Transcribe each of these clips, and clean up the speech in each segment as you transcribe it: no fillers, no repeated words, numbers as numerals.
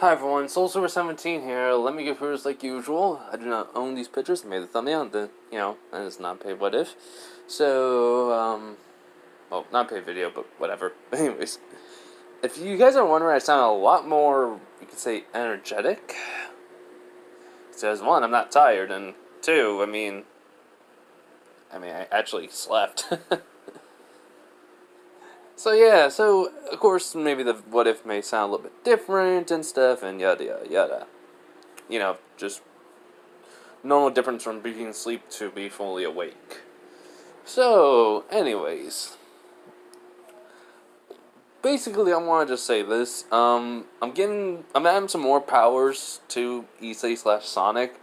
Hi everyone, SoulSilver17 here. Let me give hers like usual. I do not own these pictures. I made the thumbnail, and it's not paid what if. So, well, not paid video, but whatever. Anyways, if you guys are wondering, I sound a lot more, you could say, energetic. Because one, I'm not tired, and two, I actually slept. So yeah, so of course maybe the what if may sound a little bit different and stuff and yada yada yada. Just normal difference from being asleep to be fully awake. So, anyways, basically, I want to just say this. I'm adding some more powers to issei/Sonic.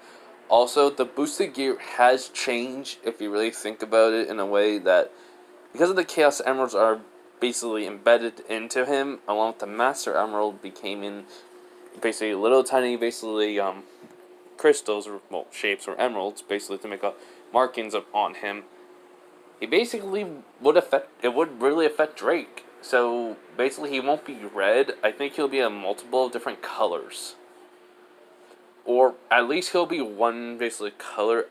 Also, the boosted gear has changed if you really think about it in a way that because of the Chaos Emeralds are basically embedded into him, along with the Master Emerald became in basically little tiny crystals or shapes or emeralds basically to make markings on him. He basically would really affect Drake. So basically he won't be red. I think he'll be a multiple of different colors. Or at least he'll be one basically color.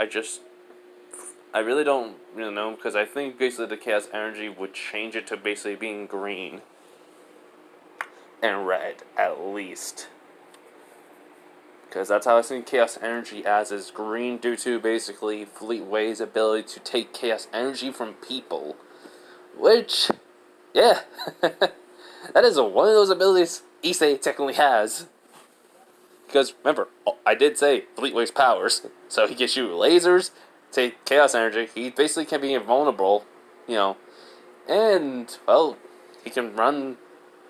I really don't know because I think basically the chaos energy would change it to basically being green and red at least. Because that's how I see Chaos Energy as is green due to basically Fleetway's ability to take Chaos Energy from people. Which, yeah, that is one of those abilities issei technically has. Because remember, I did say Fleetway's powers. So he gives you lasers, take Chaos Energy. He basically can be invulnerable, and, well, he can run,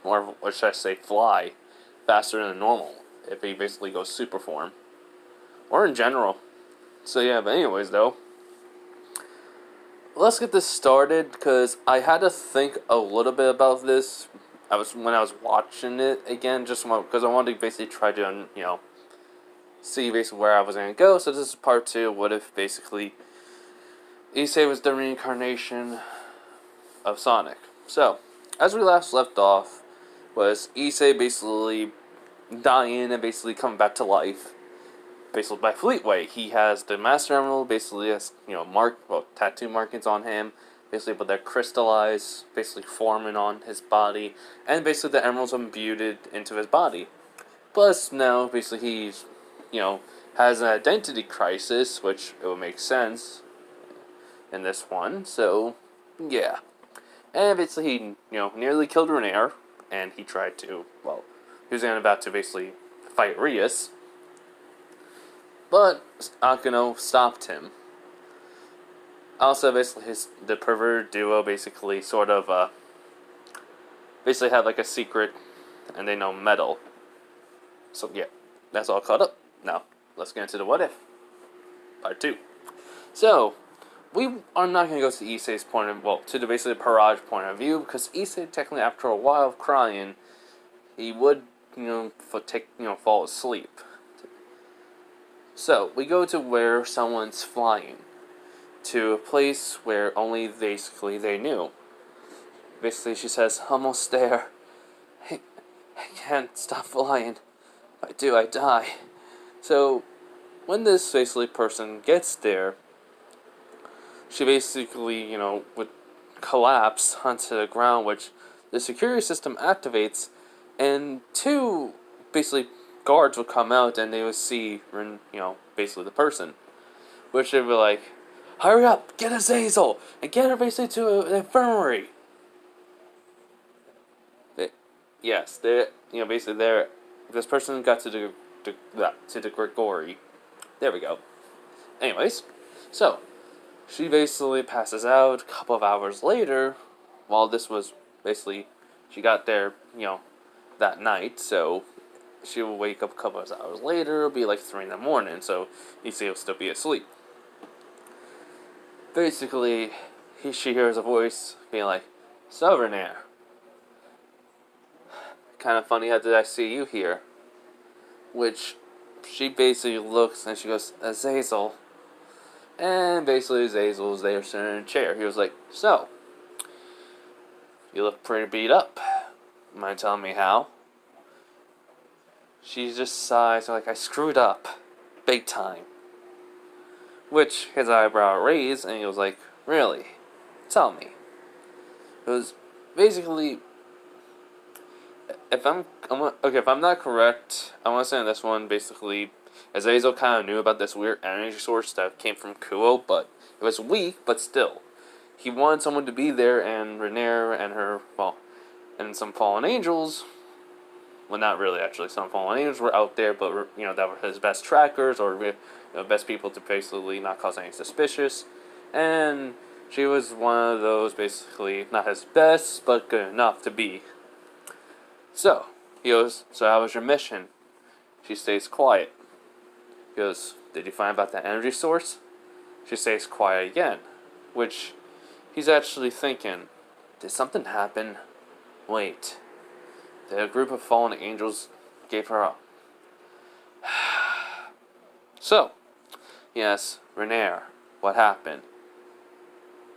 or what should I say, fly faster than normal if he basically goes super form. Or in general. So yeah, but anyways though. Let's get this started because I had to think a little bit about this. When I was watching it again, just because I wanted to basically try to, see basically where I was going to go. So this is part 2. What if basically issei was the reincarnation of Sonic? So, as we last left off, was issei basically dying and basically coming back to life, basically by Fleetway. He has the Master Emerald, basically has tattoo markings on him, basically, but they're crystallized, basically forming on his body, and basically the emeralds are imbued into his body. Plus, now basically he's, has an identity crisis, which it would make sense in this one. So, yeah, and basically he, nearly killed Renair, and he tried to, he was about to basically fight Rias, but Akeno stopped him. Also, basically, the perverted duo basically basically have like a secret, and they know metal. So yeah, that's all caught up. Now, let's get into the what if. Part 2. So, we are not going to go to issei's point of, to the basically Parage point of view, because Issei technically after a while of crying, he would fall asleep. So, we go to where someone's flying. To a place where only basically they knew. Basically, she says, almost there. I can't stop flying. If I do, I die. So, when this basically person gets there, she basically, would collapse onto the ground, which the security system activates, and 2 basically guards would come out and they would see, basically the person. Which they'd be like, hurry up, get Azazel, and get her basically to an infirmary. This person got to the Gregory. There we go. Anyways, so, she basically passes out a couple of hours later, while this was basically, she got there, that night, so she will wake up a couple of hours later, it'll be like 3 in the morning, so Issei will still be asleep. Basically, she hears a voice being like, so Renair, kind of funny how did I see you here? Which, she basically looks and she goes, Azazel. And basically Azazel was there sitting in a chair. He was like, so, you look pretty beat up. Mind telling me how? she just sighs like, I screwed up. Big time. Which his eyebrow raised and he was like, really? Tell me. It was basically, if I'm not correct, I want to say on this one, basically, Azazel kind of knew about this weird energy source that came from Kuo, but it was weak, but still. He wanted someone to be there, and Rhaenyra and her, well, and some fallen angels, well, not really, actually, some fallen angels were out there, but, that were his best trackers, or, best people to basically not cause any suspicious, and she was one of those, basically, not his best, but good enough to be. So, he goes, so how was your mission? She stays quiet. He goes, did you find about that energy source? She stays quiet again, which he's actually thinking, did something happen? Wait, the group of fallen angels gave her up. So, yes, Rhaenyra, what happened?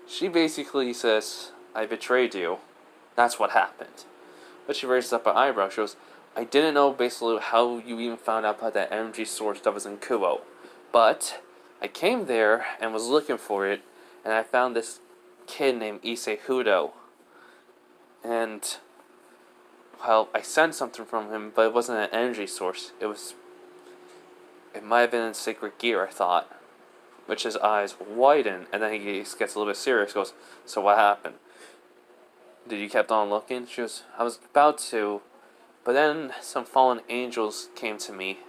She basically says, I betrayed you. That's what happened. But she raises up her eyebrow. She goes, I didn't know basically how you even found out about that energy source that was in Kuo. But I came there and was looking for it, and I found this kid named Issei Hudo. And, well, I sensed something from him, but it wasn't an energy source. It might have been in sacred gear, I thought. Which his eyes widen, and then he gets a little bit serious. Goes, so what happened? Did you kept on looking? She goes, I was about to, but then some fallen angels came to me.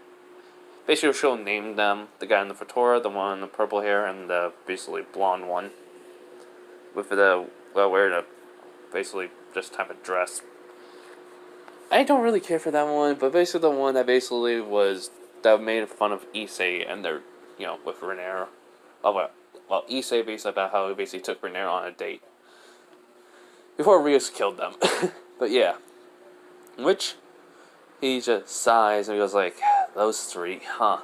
Basically, she'll name them. The guy in the fedora, the one in the purple hair, and the basically blonde one. With the, wearing a, basically, just type of dress. I don't really care for that one, but basically the one that basically was, that made fun of Issei and their, with Rhaenyra. Well, Issei basically about how he basically took Rhaenyra on a date. Before Rios killed them. But yeah. Which, he just sighs and he goes like, those three, huh?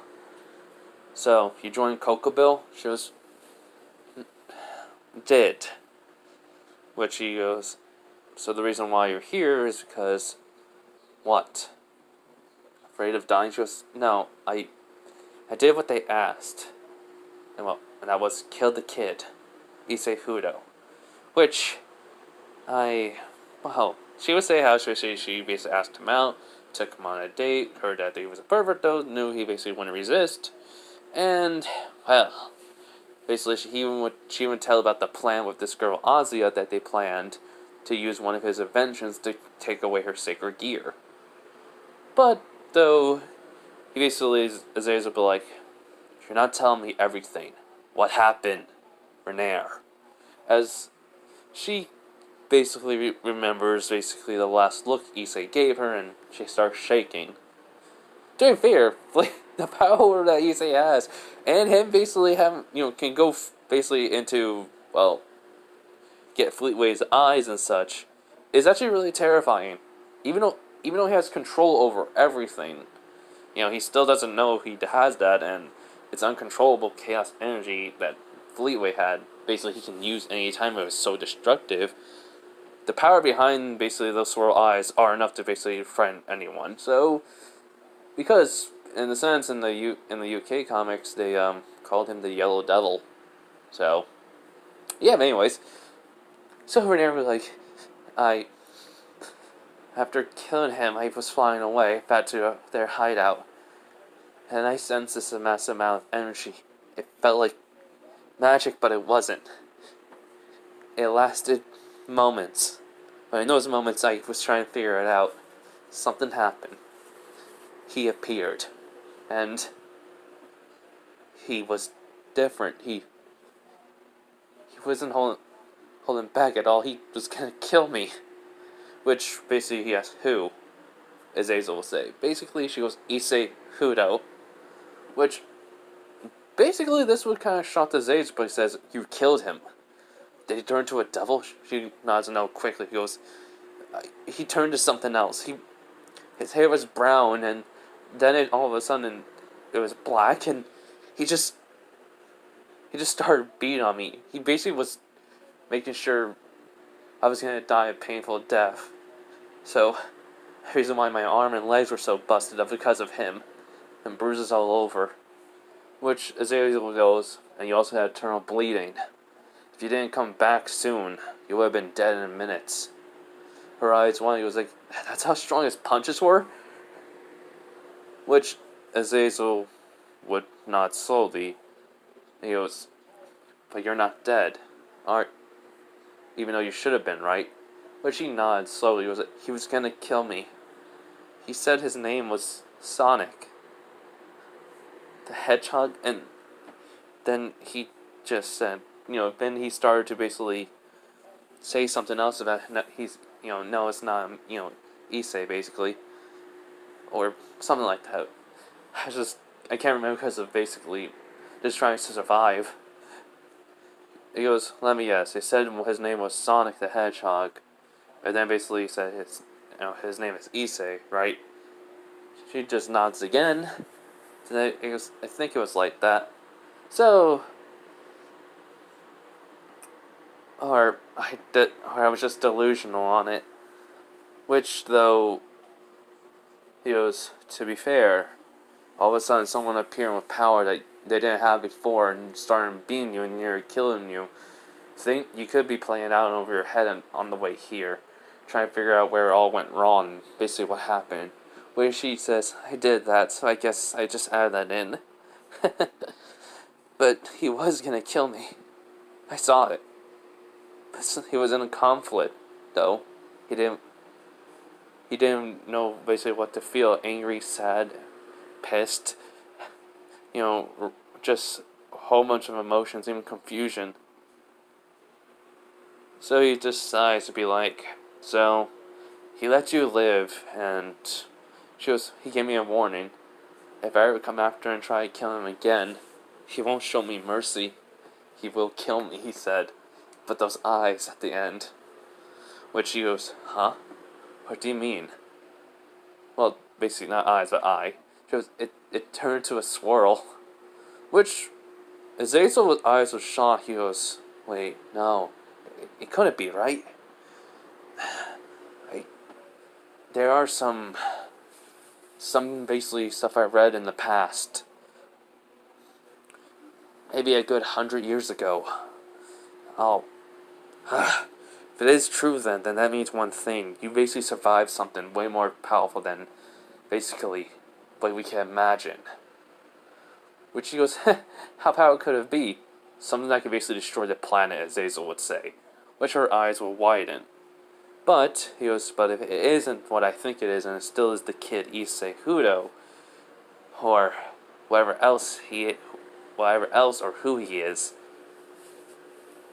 So, you joined Cocobill? She goes, did. Which he goes, so the reason why you're here is because, what? Afraid of dying? She goes, no, I did what they asked. And that was kill the kid, Issei Hudo. Which, she would say how she basically asked him out, took him on a date, heard that he was a pervert though, knew he basically wouldn't resist, and, well, basically she would tell about the plan with this girl Azia that they planned to use one of his inventions to take away her sacred gear. But, though, he basically, Azazel would be like, you're not telling me everything. What happened, Rhaenyra? As she basically remembers basically the last look Issei gave her, and she starts shaking. To be fair, the power that Issei has, and him basically can go basically into, well, get Fleetway's eyes and such, is actually really terrifying. Even though he has control over everything, he still doesn't know he has that, and it's uncontrollable chaos energy that Fleetway had. Basically, he can use any time it was so destructive. The power behind basically those swirl eyes are enough to basically frighten anyone. So, because in the sense in the UK comics they called him the Yellow Devil. So, yeah. But anyways, so Rhaenyra was like, after killing him, I was flying away back to their hideout, and I sensed this massive amount of energy. It felt like magic, but it wasn't. It lasted moments. But in those moments, I was trying to figure it out. Something happened. He appeared. And he was different. He wasn't holding back at all. He was gonna kill me. Which, basically, he asked who, as Azazel will say. Basically, she goes, Issei Hudo. Which, basically, this would kind of shock Azazel, but he says, you killed him. Did he turn into a devil? She nods no quickly. He goes, he turned to something else. His hair was brown, and then all of a sudden, it was black, and he just started beating on me. He basically was making sure I was going to die a painful death. So, The reason why my arm and legs were so busted up because of him, and bruises all over. Which Azazel goes, and you also had eternal bleeding. If you didn't come back soon, you would have been dead in minutes. Her eyes wide. He was like, that's how strong his punches were? Which Azazel would nod slowly. He goes, but you're not dead, aren't? Even though you should have been, right? Which he nods slowly. He was gonna kill me. He said his name was Sonic the Hedgehog, and then he just said, then he started to basically say something else about he's, no, it's not, issei, basically, or something like that. I can't remember because of basically just trying to survive. He goes, let me guess, he said his name was Sonic the Hedgehog, and then basically he said his name is issei, right? She just nods again. I think it was like that. So, or I was just delusional on it. Which, though, he goes, to be fair, all of a sudden someone appeared with power that they didn't have before and started beating you and near killing you. Think you could be playing out over your head on the way here, trying to figure out where it all went wrong and basically what happened. Where she says, I did that, so I guess I just added that in. But he was gonna kill me. I saw it. But he was in a conflict, though. He didn't know basically what to feel. Angry, sad, pissed. Just a whole bunch of emotions, even confusion. So he decides to be like, so he let you live, and he gave me a warning. If I ever come after and try to kill him again, he won't show me mercy. He will kill me, he said. But those eyes at the end. Which he goes, huh? What do you mean? Well, basically not eyes, but eye. She goes, it turned to a swirl. Which, Azazel's eyes was shocked. He goes, wait, no. It couldn't be, right? There are some basically stuff I read in the past. Maybe a good 100 years ago. Oh. If it is true then that means one thing. You basically survived something way more powerful than basically what we can imagine. Which he goes, how powerful could it be? Something that could basically destroy the planet, as Azazel would say. Which her eyes will widen. But, he goes, but if it isn't what I think it is, and it still is the kid Issei Hudo, or whatever else or who he is,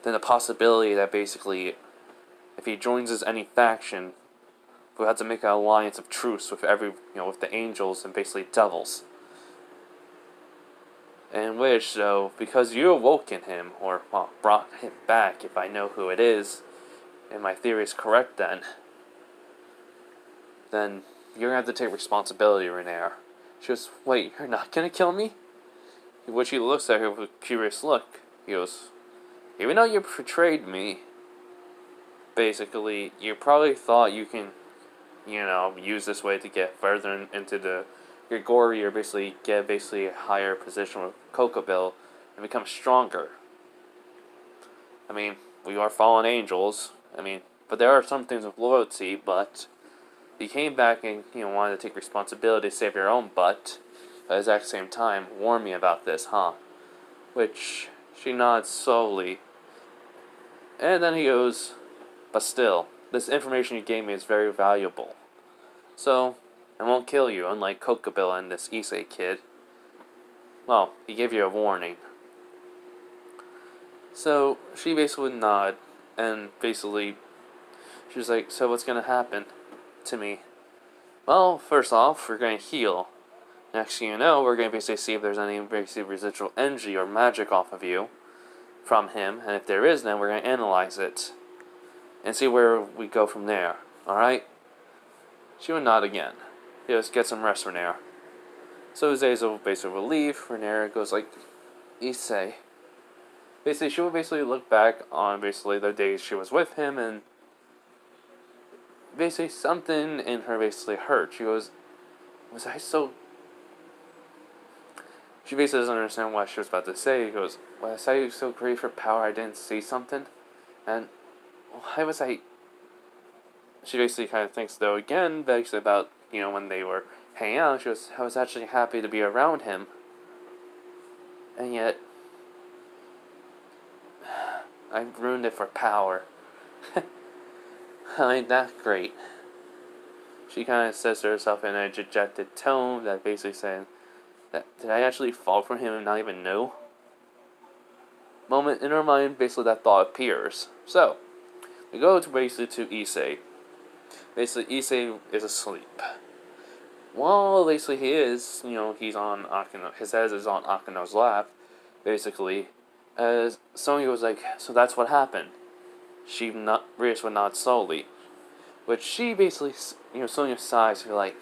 then the possibility that basically, if he joins any faction, we'll have to make an alliance of truce with with the angels and basically devils. In which, though, because you awoken him, or, brought him back, if I know who it is, and my theory is correct then you're gonna have to take responsibility, Renair. She goes, wait, you're not gonna kill me? Which he looks at her with a curious look. He goes, even though you betrayed me, basically, you probably thought you can, use this way to get further into the Grigori, or basically get a higher position with Cocobill and become stronger. I mean, we are fallen angels. But there are some things with loyalty, but you came back and, wanted to take responsibility to save your own butt. But at the exact same time, warn me about this, huh? Which, she nods slowly. And then he goes, but still, this information you gave me is very valuable. So, I won't kill you, unlike Cocobill and this Issei kid. Well, he gave you a warning. So, she basically would nod, and basically, she was like, so what's gonna happen to me? Well, first off, we're gonna heal. Next thing you know, we're gonna basically see if there's any basically residual energy or magic off of you from him, and if there is, then we're gonna analyze it and see where we go from there. Alright? She would nod again. Just get some rest, Renair. So Azazel basically will leave. Renair goes like, Issei. Basically, she would basically look back on basically the days she was with him, and basically something in her basically hurt. She goes, was I so... She basically doesn't understand what she was about to say. He goes, was I so great for power I didn't see something? And why was I... She basically kind of thinks, though, again, basically about, when they were hanging out. She goes, I was actually happy to be around him. And yet, I ruined it for power. I ain't that great. She kind of says to herself in a dejected tone that basically saying, that, did I actually fall for him and not even know? Moment in her mind, basically that thought appears. So, we go to basically to issei. Basically, issei is asleep. While basically he is, he's on Akino, his head is on Akino's lap, basically, as Sonya was like, so that's what happened. Rias would nod slowly. Which she basically, Sonya sighs, you're like,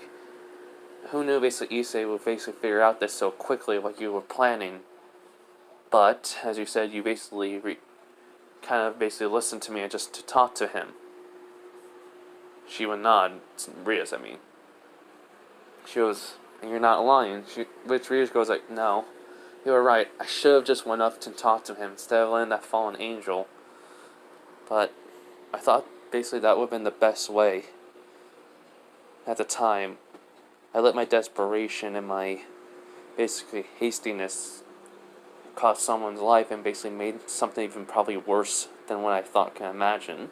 who knew basically issei would basically figure out this so quickly like you were planning. But, as you said, you basically kind of basically listened to me just to talk to him. She would nod, Rias, I mean. She goes, you're not lying. Which Rias goes like, no, you were right. I should have just went up to talk to him instead of letting that fallen angel. But I thought basically that would have been the best way. At the time, I let my desperation and my basically hastiness cost someone's life and basically made something even probably worse than what I thought can imagine.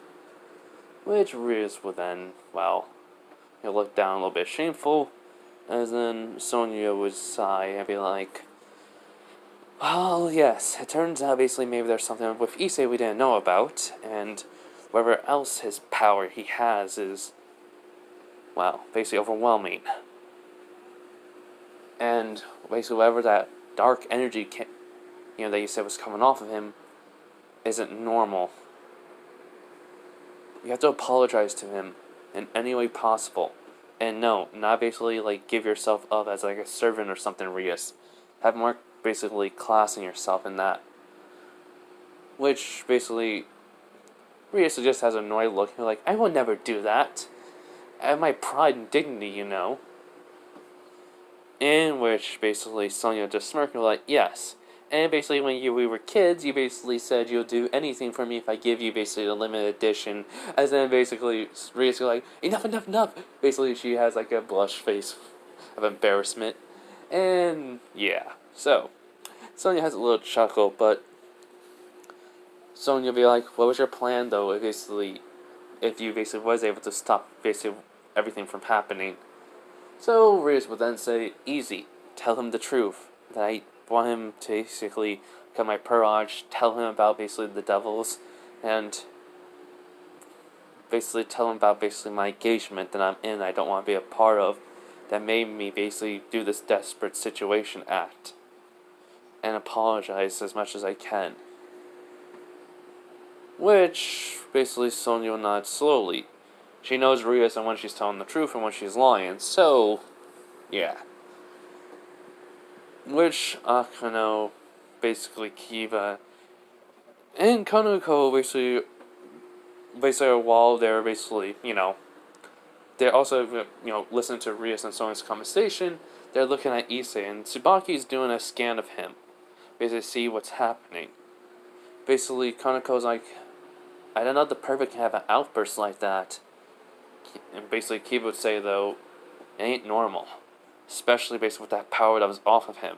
Which Rias would then, he'll look down a little bit shameful, as then Sonya would sigh and be like, well, yes, it turns out basically maybe there's something with issei we didn't know about, and whatever else his power he has is, basically overwhelming. And basically whatever that dark energy that you said was coming off of him isn't normal. You have to apologize to him in any way possible. And no, not basically give yourself up as a servant or something, Rias. Have more basically class in yourself in that. Which basically Rias just has an annoyed look. You're like, I will never do that. I have my pride and dignity, In which basically Sonya just smirked and like, yes. And basically when we were kids, you basically said you'll do anything for me if I give you basically a limited edition. As then basically Rias like, enough. Basically she has a blush face of embarrassment. And yeah. So Sonya has a little chuckle, but Sonya will be like, what was your plan though? If you basically was able to stop basically everything from happening. So Rias would then say, easy, tell him the truth. That I want him to basically become my purage, tell him about basically the devils, and basically tell him about basically my engagement that I'm in, I don't want to be a part of, that made me basically do this desperate situation act. And apologize as much as I can. Which basically Sonya will nod slowly. She knows Rias and when she's telling the truth and when she's lying, so yeah. Which Akano, basically Kiba, and Kaneko basically while they're basically, they're also, listening to Rias and Sonya's conversation, they're looking at issei, and Tsubaki's doing a scan of him, basically see what's happening. Basically, Kaneko's like, I don't know the perfect can have an outburst like that. And basically Kiba would say, though, it ain't normal. Especially based with that power that was off of him.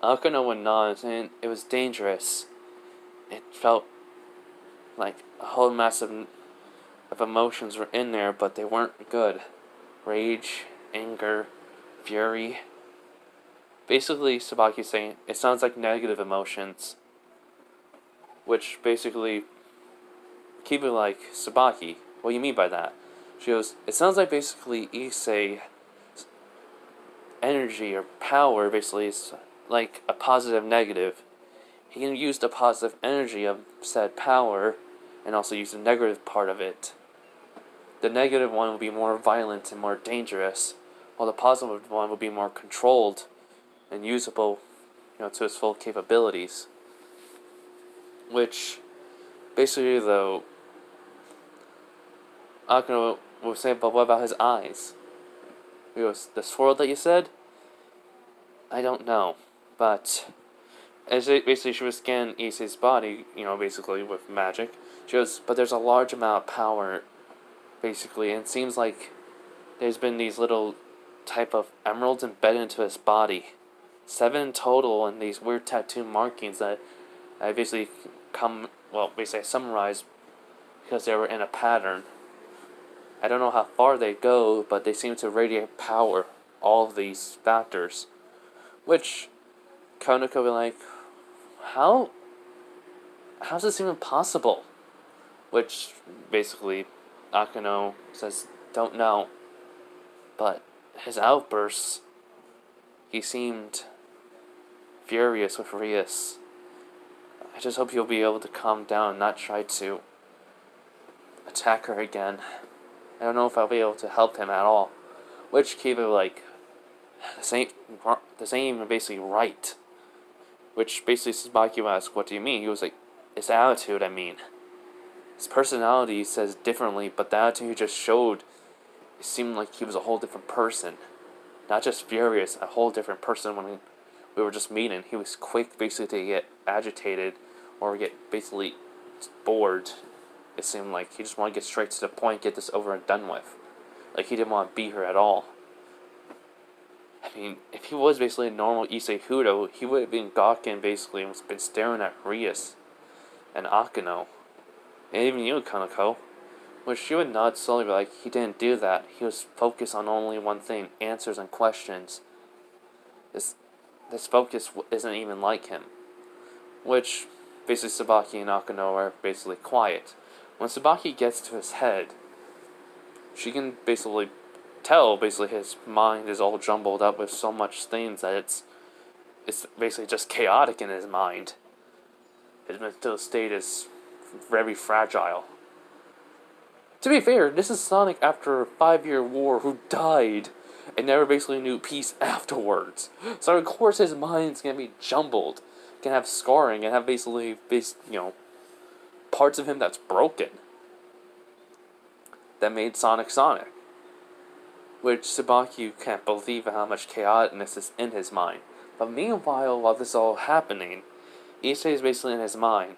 Akano would nod, and it was dangerous. It felt like a whole mass of emotions were in there, but they weren't good. Rage, anger, fury. Basically, Tsubaki's saying, it sounds like negative emotions. Which basically, Kiba like, Tsubaki, what do you mean by that? She goes, it sounds like basically issei energy or power basically is like a positive negative. He can use the positive energy of said power and also use the negative part of it. The negative one will be more violent and more dangerous, while the positive one will be more controlled and usable, to its full capabilities. Which basically though Akano we'll say, but what about his eyes? He goes, the swirl that you said? I don't know. But as basically she was scanning Issei's body, basically with magic. She goes, but there's a large amount of power, basically, and it seems like there's been these little type of emeralds embedded into his body. 7 in total, and these weird tattoo markings that I basically I summarized because they were in a pattern. I don't know how far they go, but they seem to radiate power, all of these factors. Which, Konako could be like, how's this even possible? Which, basically, Akano says, don't know. But his outbursts, he seemed furious with Rias. I just hope he'll be able to calm down and not try to attack her again. I don't know if I'll be able to help him at all. Which Kiba like, this ain't even basically right. Which basically Tsubaki asked, what do you mean? He was like, his attitude, I mean. His personality says differently, but the attitude he just showed, it seemed like he was a whole different person. Not just furious, a whole different person when we were just meeting. He was quick basically to get agitated or get basically bored. It seemed like he just wanted to get straight to the point, get this over and done with. Like he didn't want to beat her at all. I mean, if he was basically a normal Issei Hudo, he would have been gawking basically and been staring at Rias and Akano. And even you, Kanako. Which she would nod slowly, but like, he didn't do that. He was focused on only one thing, answers and questions. This focus isn't even like him. Which, basically Tsubaki and Akano are basically quiet. When Tsubaki gets to his head, she can basically tell his mind is all jumbled up with so much things that it's basically just chaotic in his mind. His mental state is very fragile. To be fair, this is Sonic after a 5-year war who died and never basically knew peace afterwards. So of course his mind's gonna be jumbled, can have scarring, and have basically parts of him that's broken. That made Sonic Sonic. Which Tsubaki can't believe how much chaoticness is in his mind. But meanwhile, while this is all happening, Issei is basically in his mind.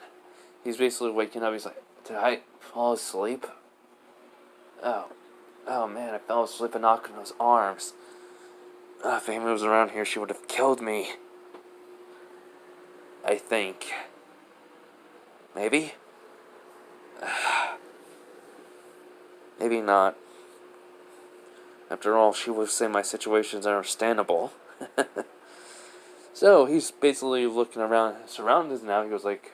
He's basically waking up, he's like, did I fall asleep? Oh man, I fell asleep in Akano's arms. If Amy was around here, she would have killed me. I think. Maybe? Maybe not. After all, she would say my situation's understandable. So, he's basically looking around his surroundings now. He goes like,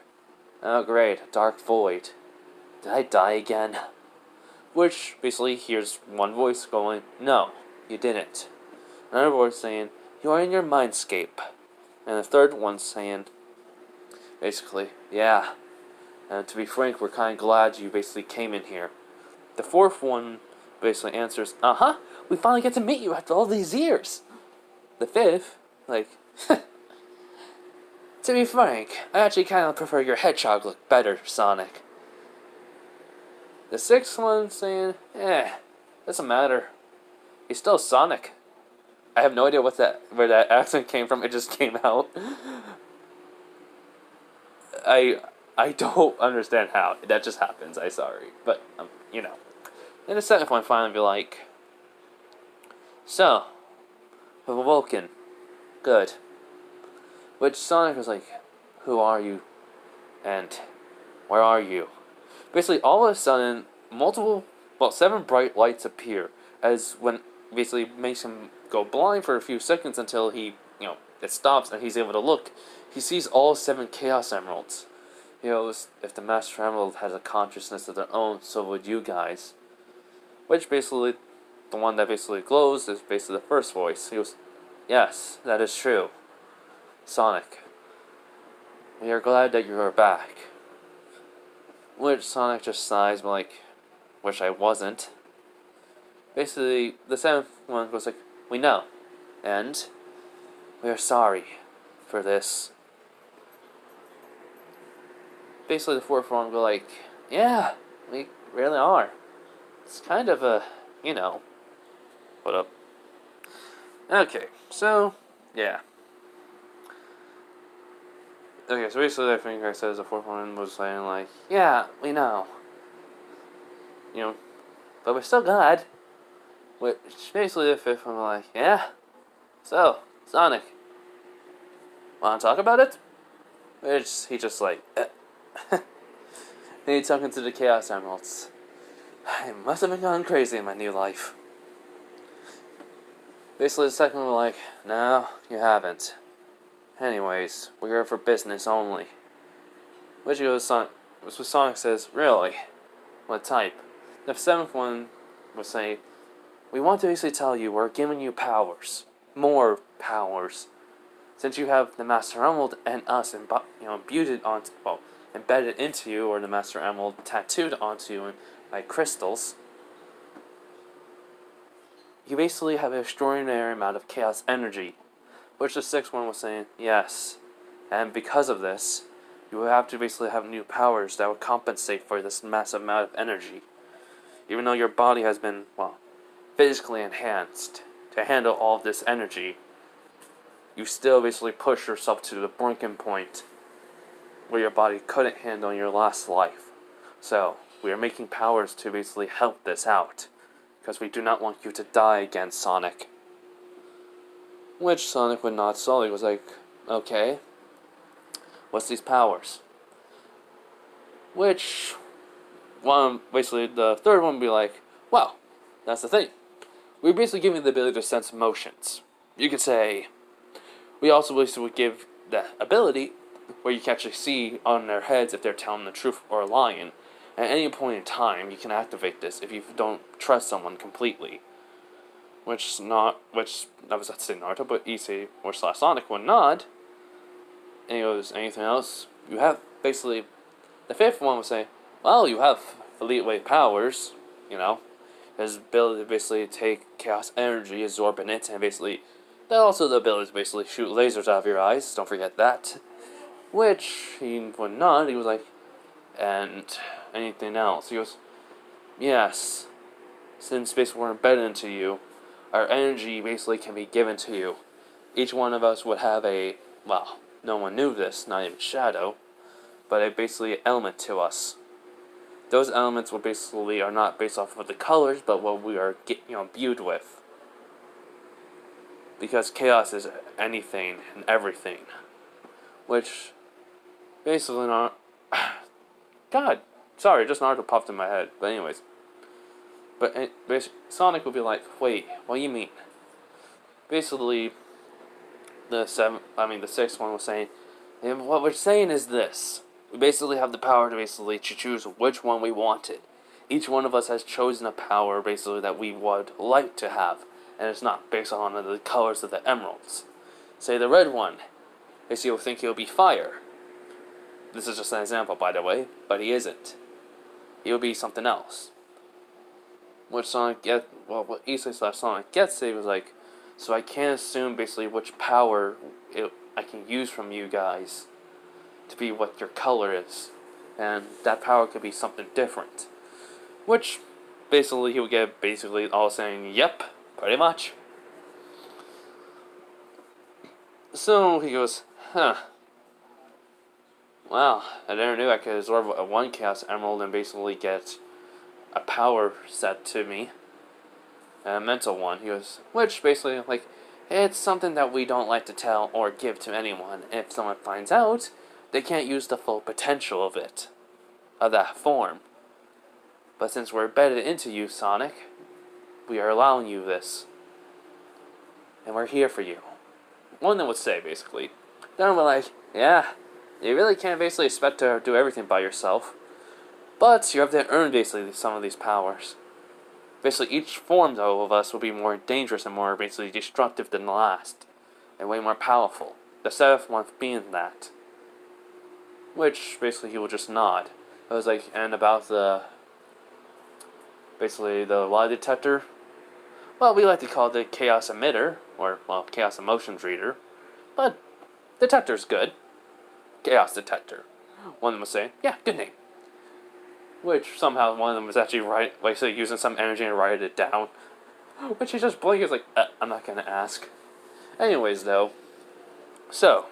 oh great, a dark void. Did I die again? Which, basically, hears one voice going, no, you didn't. Another voice saying, you are in your mindscape. And the third one saying, basically, yeah. And to be frank, we're kind of glad you basically came in here. The fourth one basically answers, uh-huh, we finally get to meet you after all these years. The fifth, like, to be frank, I actually kind of prefer your hedgehog look better, Sonic. The sixth one saying, doesn't matter. He's still Sonic. I have no idea where that accent came from. It just came out. I don't understand how. That just happens. I'm sorry. But, And the seventh one finally be like, so, we've awoken. Good. Which Sonic was like, who are you? And where are you? Basically, all of a sudden, 7 bright lights appear, as when basically makes him go blind for a few seconds until he, it stops and he's able to look. He sees all 7 Chaos Emeralds. If the Master Emerald has a consciousness of their own, so would you guys. Which basically, the one that basically glows is basically the first voice. He goes, yes, that is true. Sonic, we are glad that you are back. Which Sonic just sighs, but like, wish I wasn't. Basically, the seventh one goes like, we know. And we are sorry for this. Basically, the fourth one will go like, yeah, we really are. It's kind of a you know. What up? Okay, so, yeah. Okay, so basically I think I said the fourth one was saying, like, yeah, we know. You know, but we're still God. Which, basically the fifth one was like, yeah? So, Sonic, wanna talk about it? Which, he just like, and he's talking to the Chaos Emeralds. I must have been going crazy in my new life. Basically, the second one was like, no, you haven't. Anyways, we're here for business only. Which goes Sonic says, really? What type? The seventh one was saying, we want to basically tell you we're giving you powers. More powers. Since you have the Master Emerald and us embedded into you, or the Master Emerald tattooed onto you by crystals, you basically have an extraordinary amount of chaos energy. Which the sixth one was saying, yes. And because of this, you will have to basically have new powers that will compensate for this massive amount of energy. Even though your body has been, physically enhanced to handle all of this energy, you still basically push yourself to the breaking point where your body couldn't handle in your last life. So, we are making powers to basically help this out, because we do not want you to die again, Sonic. Which Sonic would not solve. He was like, okay, what's these powers? Which, basically the third one would be like, well, that's the thing. We're basically giving you the ability to sense emotions. You could say, we also basically would give the ability where you can actually see on their heads if they're telling the truth or lying. At any point in time, you can activate this if you don't trust someone completely. Which, I was about to say Naruto, but issei or / Sonic would not. And he goes, anything else? You have, basically, the fifth one would say, well, you have elite weight powers, his ability to basically take chaos energy, absorb in it, and basically, also the ability to basically shoot lasers out of your eyes, don't forget that. Which, he would not, he was like, and anything else? He goes, yes, since basically we're embedded into you, our energy basically can be given to you. Each one of us would have no one knew this, not even Shadow, but a basically element to us. Those elements are not based off of the colors, but what we are imbued with. Because chaos is anything and everything. Which, basically not... God, sorry, just Naruto popped in my head. But anyways. But Sonic would be like, wait, what do you mean? Basically, the sixth one was saying, and what we're saying is this. We basically have the power to basically choose which one we wanted. Each one of us has chosen a power basically that we would like to have. And it's not based on the colors of the emeralds. Say the red one, basically you'll think he'll be fire. This is just an example, by the way, but he isn't. He'll be something else. What issei / Sonic gets, he was like, so I can't assume basically which power I can use from you guys to be what your color is. And that power could be something different. Which, basically, he would get all saying, yep, pretty much. So, he goes, huh. Wow, I never knew I could absorb one Chaos Emerald and basically get a power set to me. A mental one. He goes, which basically, it's something that we don't like to tell or give to anyone. If someone finds out, they can't use the full potential of it. Of that form. But since we're embedded into you, Sonic, we are allowing you this. And we're here for you. One that would say, basically. Then we're like, yeah, you really can't basically expect to do everything by yourself. But you have to earn basically some of these powers. Basically, each form, though, of us will be more dangerous and more basically destructive than the last. And way more powerful. The seventh one being that. Which, basically, he will just nod. It was like, and about the lie detector. Well, we like to call it the chaos emitter, or, chaos emotions reader. But, detector's good. Chaos detector. One of them was saying, yeah, good name. which somehow one of them was actually basically using some energy and writing it down. Which he just blinked, like, I'm not gonna ask. Anyways, though, so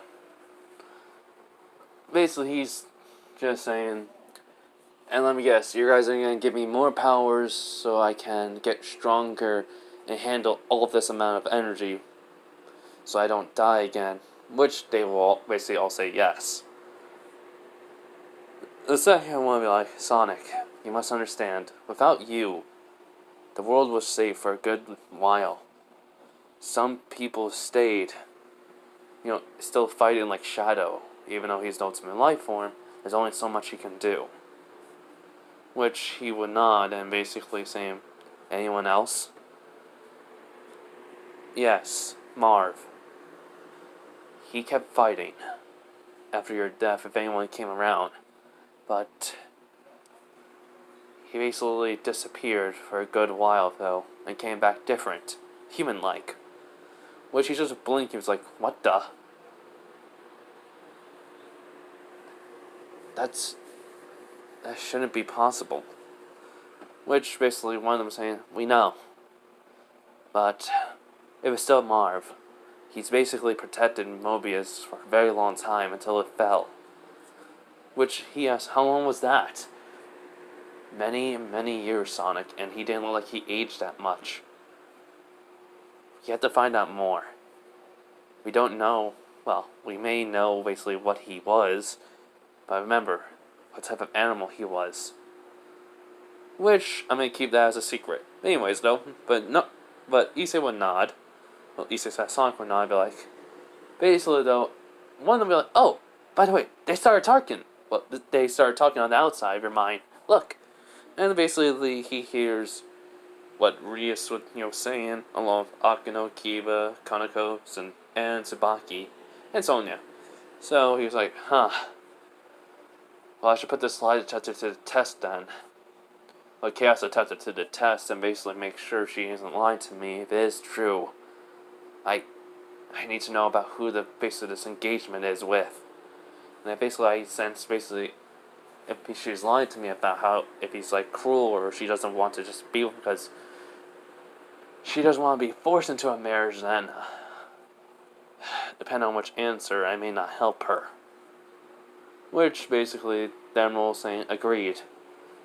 basically he's just saying, and let me guess, you guys are gonna give me more powers so I can get stronger and handle all of this amount of energy so I don't die again. Which they will basically all say yes. The second one will be like, Sonic, you must understand, without you, the world was safe for a good while. Some people stayed, still fighting like Shadow, even though he's the ultimate life form. There's only so much he can do. Which he would nod and basically say, anyone else? Yes, Marv. He kept fighting after your death if anyone came around, but he basically disappeared for a good while though, and came back different, human-like. Which he just blinked, he was like, what the? That shouldn't be possible. Which basically one of them was saying, we know. But it was still Marv. He's basically protected Mobius for a very long time until it fell. Which he asked, how long was that? Many, many years, Sonic, and he didn't look like he aged that much. You have to find out more. We don't know, well, we may know basically what he was, but remember what type of animal he was. Which, I'm going to keep that as a secret. Anyways, though, but Issei would nod. Well, Issei said Sonic would nod and be like, basically, though, one of them would be like, oh, by the way, they started talking. Well, they started talking on the outside of your mind. Look. And basically, he hears what Rias was, saying, along with Akino, Kiba, Kaneko, and Tsubaki, and Sonya. So he was like, huh. Well, I should put this lie detector to the test then. Like, chaos detector to the test and basically make sure she isn't lying to me if it is true. I need to know about who basically this engagement is with. And I sense if she's lying to me about if he's like cruel or she doesn't want to just be because she doesn't want to be forced into a marriage, then depending on which answer, I may not help her. Which basically, the Admiral saying, agreed.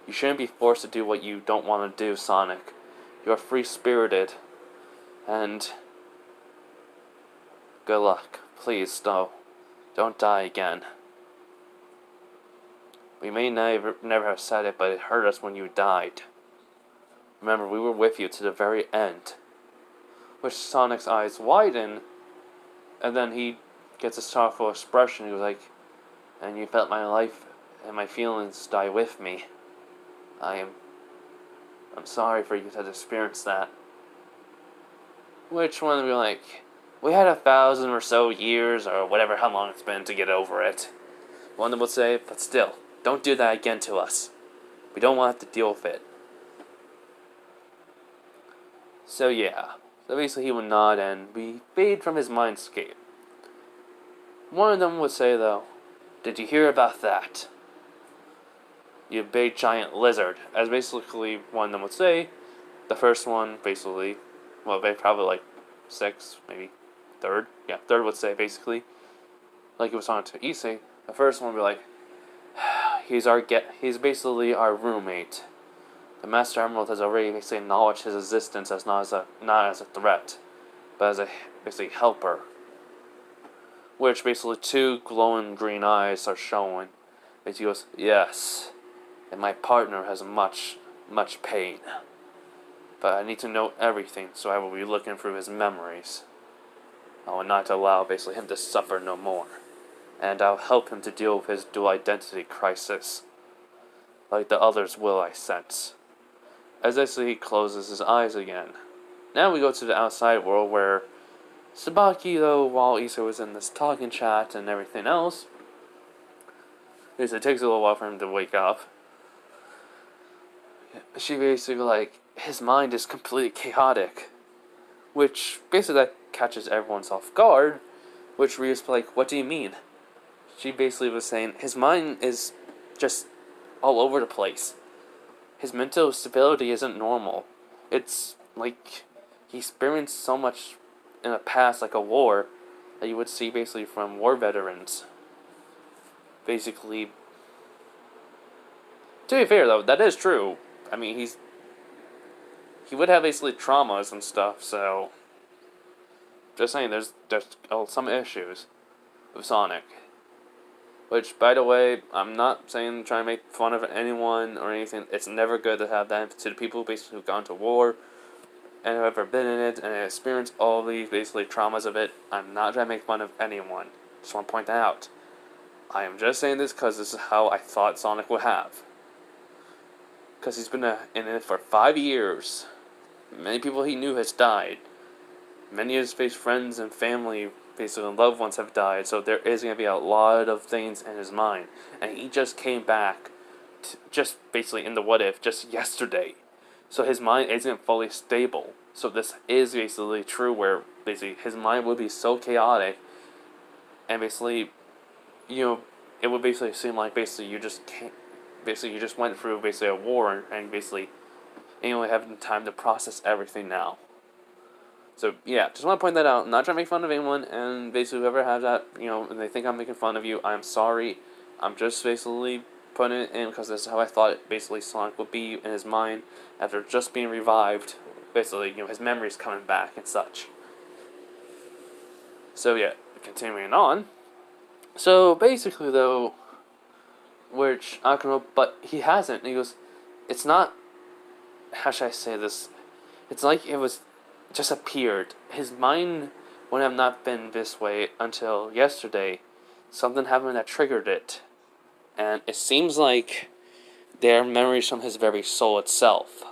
You shouldn't be forced to do what you don't want to do, Sonic. You are free-spirited. And good luck. Please, don't die again. We may never have said it, but it hurt us when you died. Remember, we were with you to the very end. Which Sonic's eyes widen, and then he gets a sorrowful expression. He was like, and you felt my life and my feelings die with me. I'm sorry for you to experience that. Which one would be like, we had 1,000 or so years, or whatever, how long it's been to get over it. One of them would say, but still, don't do that again to us. We don't want to have to deal with it. So yeah. So basically he would nod and we fade from his mindscape. One of them would say though, did you hear about that? You big giant lizard. As basically one of them would say, the first one basically, well they probably like 6, maybe third. Yeah, third would say basically, like it was on to Issei, the first one would be like, he's basically our roommate. The Master Emerald has already basically acknowledged his existence as not as a threat, but as a basically helper. Which basically 2 glowing green eyes are showing. As he goes, yes, and my partner has much pain. But I need to know everything, so I will be looking through his memories. I will not allow basically him to suffer no more. And I'll help him to deal with his dual identity crisis. Like the others will, I sense. As he closes his eyes again. Now we go to the outside world where Tsubaki, though, while Issei was in this talking chat and everything else, it takes a little while for him to wake up. She basically like, his mind is completely chaotic. Which basically that catches everyone off guard. Which Ryu's like, what do you mean? She basically was saying, his mind is just all over the place. his mental stability isn't normal. It's like he experienced so much in the past, like a war, that you would see basically from war veterans. Basically, to be fair though, that is true. I mean, he would have basically traumas and stuff. So, just saying, there's some issues with Sonic. Which, by the way, I'm not saying trying to make fun of anyone or anything. It's never good to have that to the people basically who've gone to war and have ever been in it and experienced all these basically traumas of it. I'm not trying to make fun of anyone. Just want to point that out. I am just saying this because this is how I thought Sonic would have. Because he's been in it for 5 years. Many people he knew has died. Many of his friends and family, basically loved ones, have died. So there is going to be a lot of things in his mind. And he just came back, just basically in the what if, just yesterday. So his mind isn't fully stable. So this is basically true where basically his mind would be so chaotic. And basically, it would basically seem like basically you just can't. Basically, you just went through basically a war and basically you only have time to process everything now. So yeah, just want to point that out. I'm not trying to make fun of anyone, and basically whoever has that, and they think I'm making fun of you, I'm sorry. I'm just basically putting it in because this is how I thought basically Sonic would be in his mind after just being revived. Basically, his memories coming back and such. So yeah, continuing on. So basically though, which I don't know, but he hasn't. And he goes, it's not. How should I say this? It's like it was just appeared. His mind would have not been this way until yesterday. Something happened that triggered it, and it seems like they are memories from his very soul itself.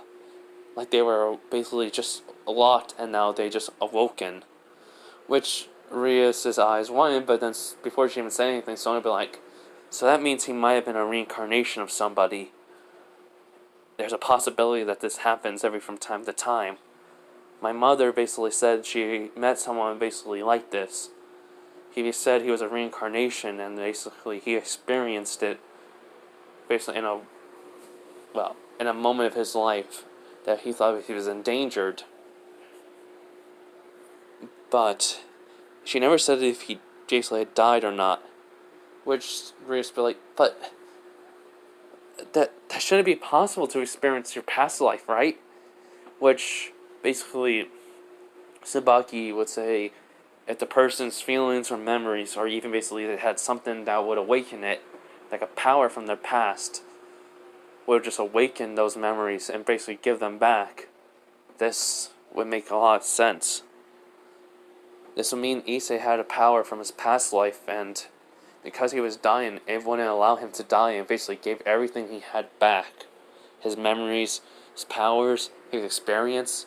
Like they were basically just locked, and now they just awoken. Which Rias' eyes wanted, but then before she even said anything, Sonya would be like, so that means he might have been a reincarnation of somebody. There's a possibility that this happens from time to time. My mother basically said she met someone basically like this. He said he was a reincarnation and basically he experienced it basically in a moment of his life that he thought he was endangered. But she never said if he basically had died or not. Which Rias would be like, but that shouldn't be possible to experience your past life, right? Which basically Tsubaki would say if the person's feelings or memories, or even basically they had something that would awaken it, like a power from their past, would just awaken those memories and basically give them back. This would make a lot of sense. This would mean Issei had a power from his past life, and because he was dying, it wouldn't allow him to die, and basically gave everything he had back. His memories, his powers, his experience.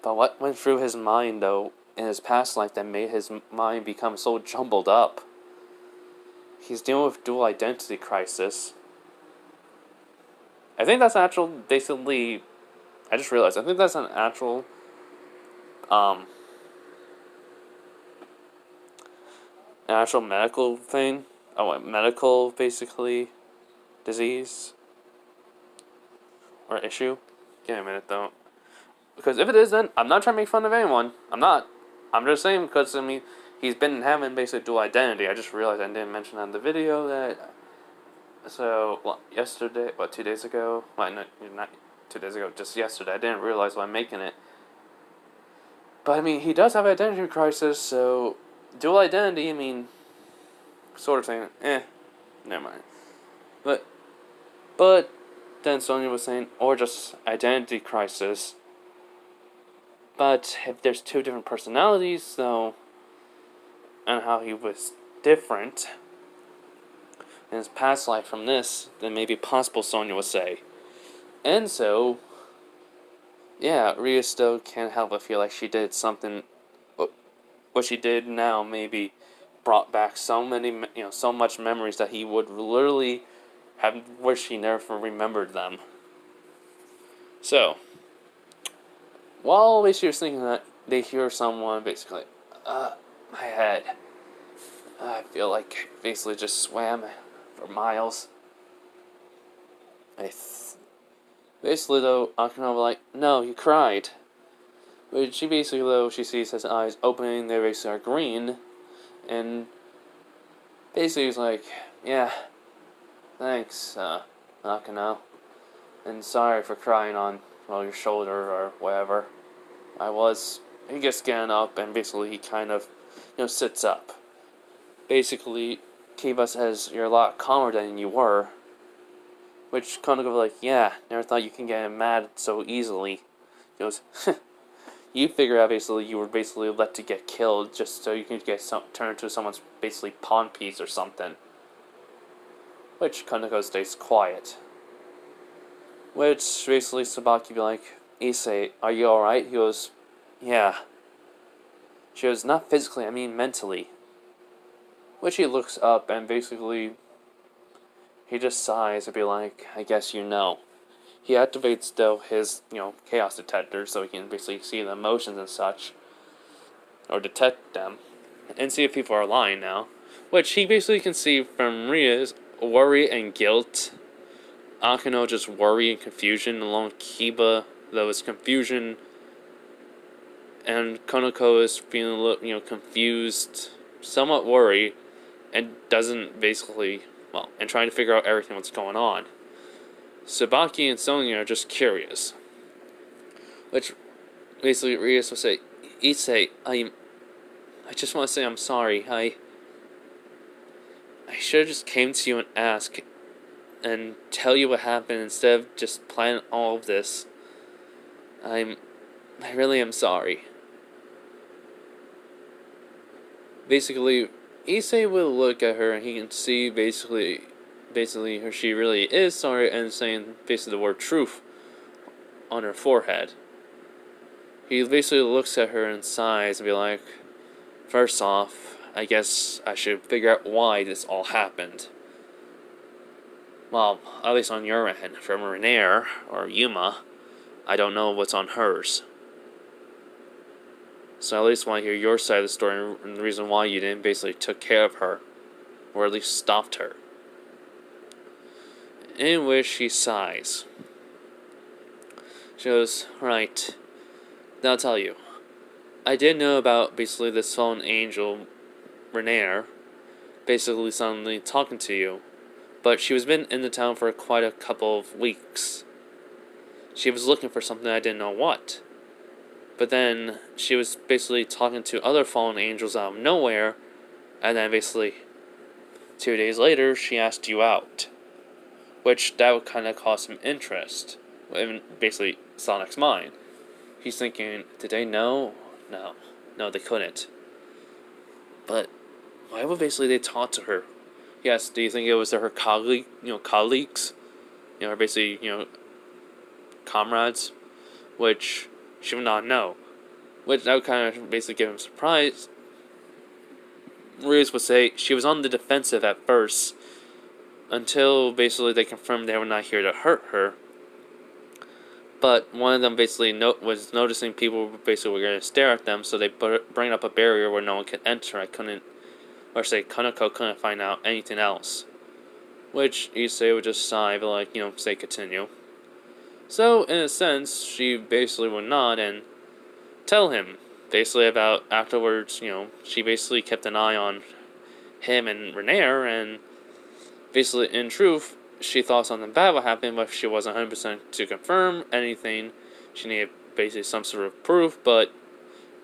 But what went through his mind, though, in his past life that made his mind become so jumbled up? He's dealing with dual identity crisis. I think that's actual, basically, I just realized, I think that's an actual, an actual medical thing. Medical, basically, disease. Or issue. Give me a minute, though. Because if it isn't, I'm not trying to make fun of anyone. I'm not. I'm just saying because, he's been having basically dual identity. I just realized I didn't mention on the video that. So, yesterday, 2 days ago? Well, not 2 days ago, just yesterday. I didn't realize while I'm making it. But, he does have identity crisis, so. Dual identity, sort of saying, never mind. But, then Sonya was saying, or just identity crisis. But if there's two different personalities, though, and how he was different in his past life from this, then maybe possible, Sonya would say. And so, yeah, Ria still can't help but feel like she did something. What she did now maybe brought back so much memories that he would literally have wished he never remembered them. So, while she was thinking that, they hear someone basically, my head. I feel like basically just swam for miles. Basically, though, Akano was like, no, he cried. But she basically, though, she sees his eyes opening, they basically are green, and basically he's like, yeah, thanks, Akano, and sorry for crying on, well, your shoulder or whatever. He gets getting up, and basically he kind of, sits up. Basically, Kiba says, you're a lot calmer than you were, which kind of goes like, yeah, never thought you can get mad so easily. He goes, you figure out basically you were basically let to get killed just so you can turned into someone's basically pawn piece or something. Which Kaneko stays quiet. Which basically Sabaki be like, Issei, are you alright? He goes, yeah. She goes, not physically, I mean mentally. Which he looks up and basically he just sighs and be like, I guess you know. He activates though his, chaos detector so he can basically see the emotions and such. Or detect them. And see if people are lying now. Which he basically can see from Ria's worry and guilt. Akano just worry and confusion, along with Kiba, though it's confusion. And Konoko is feeling a little, confused, somewhat worried, and doesn't basically, and trying to figure out everything what's going on. Sabaki and Sonya are just curious. Which, basically, Rias will say, Issei, I just want to say I'm sorry. I should have just came to you and asked, and tell you what happened instead of just planning all of this. I really am sorry. Basically, Issei will look at her and he can see basically she really is sorry and saying basically the word truth on her forehead. He basically looks at her and sighs and be like, first off, I guess I should figure out why this all happened. Well, at least on your end, from Renair or Yuma, I don't know what's on hers. So I at least want to hear your side of the story and the reason why you didn't basically took care of her. Or at least stopped her. In which she sighs. She goes, right, now I'll tell you. I did know about basically this fallen angel, Renair, basically suddenly talking to you. But she was been in the town for quite a couple of weeks. She was looking for something I didn't know what. But then she was basically talking to other fallen angels out of nowhere, and then basically 2 days later she asked you out. Which that would kind of cause some interest in basically Sonic's mind. He's thinking, did they know? No, they couldn't. But why would basically they talk to her? Yes, do you think it was her colleagues? Or basically, comrades? Which she would not know. Which that would kind of basically give him surprise. Ruiz would say she was on the defensive at first, until basically they confirmed they were not here to hurt her. But one of them basically was noticing people basically were going to stare at them, so they bring up a barrier where no one could enter. Kaneko couldn't find out anything else. Which Issei would just sigh, but say continue. So, in a sense, she basically would nod and tell him, basically about afterwards, she basically kept an eye on him and Renair, and basically, in truth, she thought something bad would happen, but she wasn't 100% to confirm anything. She needed basically some sort of proof, but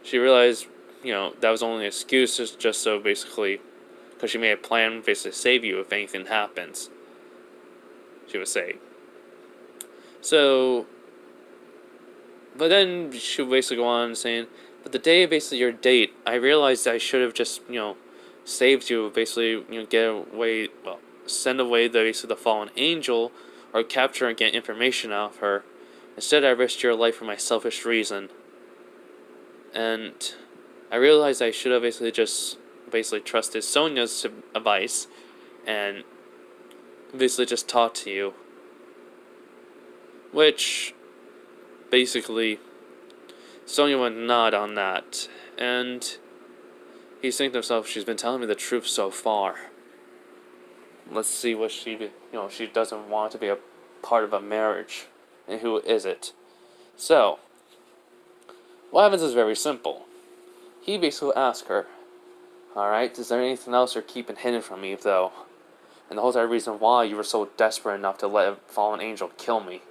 she realized, that was only an excuse just so basically, because she made a plan basically to save you if anything happens, she would say. So, but then she would basically go on saying, but the day of basically your date, I realized I should have just, saved you, basically, send away basically the fallen angel, or capture and get information out of her. Instead, I risked your life for my selfish reason. And I realized I should have basically trusted Sonya's advice, and basically just talked to you. Which, basically, Sonya would nod on that, and he's thinking to himself, she's been telling me the truth so far. Let's see what she doesn't want to be a part of a marriage. and who is it? So, what happens is very simple. He basically asks her, alright, is there anything else you're keeping hidden from me, though? And the whole entire reason why you were so desperate enough to let a fallen angel kill me.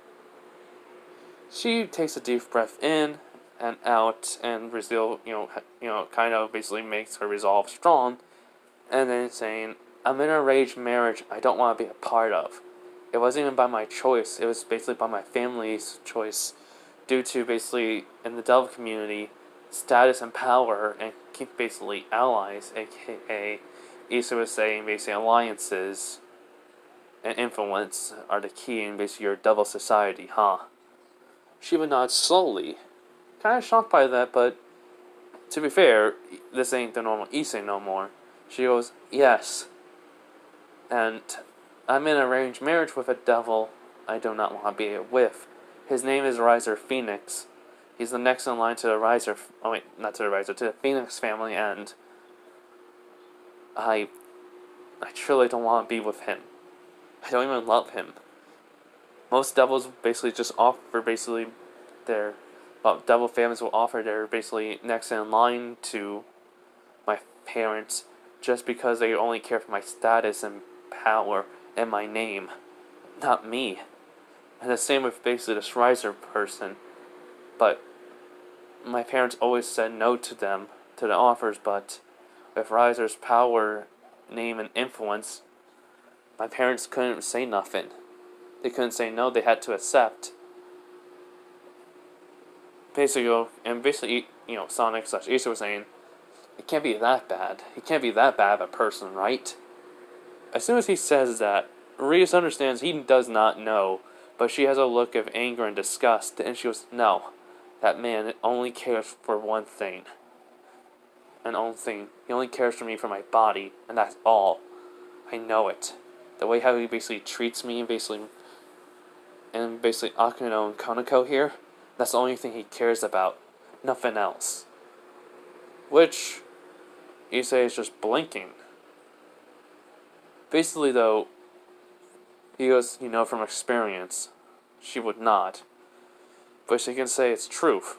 She takes a deep breath in and out, and Brazil, kind of basically makes her resolve strong, and then saying, I'm in an arranged marriage I don't want to be a part of. It wasn't even by my choice, it was basically by my family's choice, due to basically, in the devil community, status and power, and basically allies, aka, Issa was saying basically alliances and influence are the key in basically your devil society, huh? She would nod slowly, kind of shocked by that, but to be fair, this ain't the normal issei no more. She goes, yes, and I'm in an arranged marriage with a devil I do not want to be with. His name is Riser Phoenix. He's the next in line to the Riser, to the Phoenix family, and I truly don't want to be with him. I don't even love him. Most devils basically just offer devil families will offer their basically next in line to my parents just because they only care for my status and power and my name, not me. And the same with basically this Riser person. But my parents always said no to them, to the offers, but with Riser's power, name, and influence, my parents couldn't say nothing. They couldn't say no, they had to accept. Basically, Sonic / Issa was saying, it can't be that bad. He can't be that bad of a person, right? As soon as he says that, Reese understands he does not know, but she has a look of anger and disgust, and she goes, no, that man only cares for one thing. And only thing. He only cares for me for my body, and that's all. I know it. The way how he basically treats me, and basically Akuno and Konako here, that's the only thing he cares about. Nothing else. Which, Issei is just blinking. Basically, though, he goes, from experience, she would not. But she can say it's truth.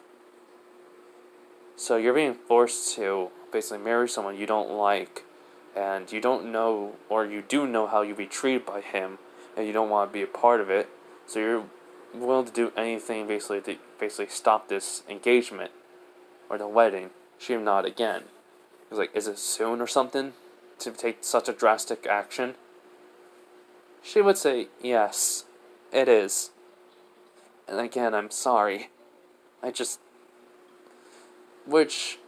So you're being forced to basically marry someone you don't like, and you don't know, or you do know how you'll be treated by him, and you don't want to be a part of it, so you're willing to do anything basically to stop this engagement, or the wedding. She would nod again. He was like, is it soon or something, to take such a drastic action? She would say, yes, it is. And again, I'm sorry. Which,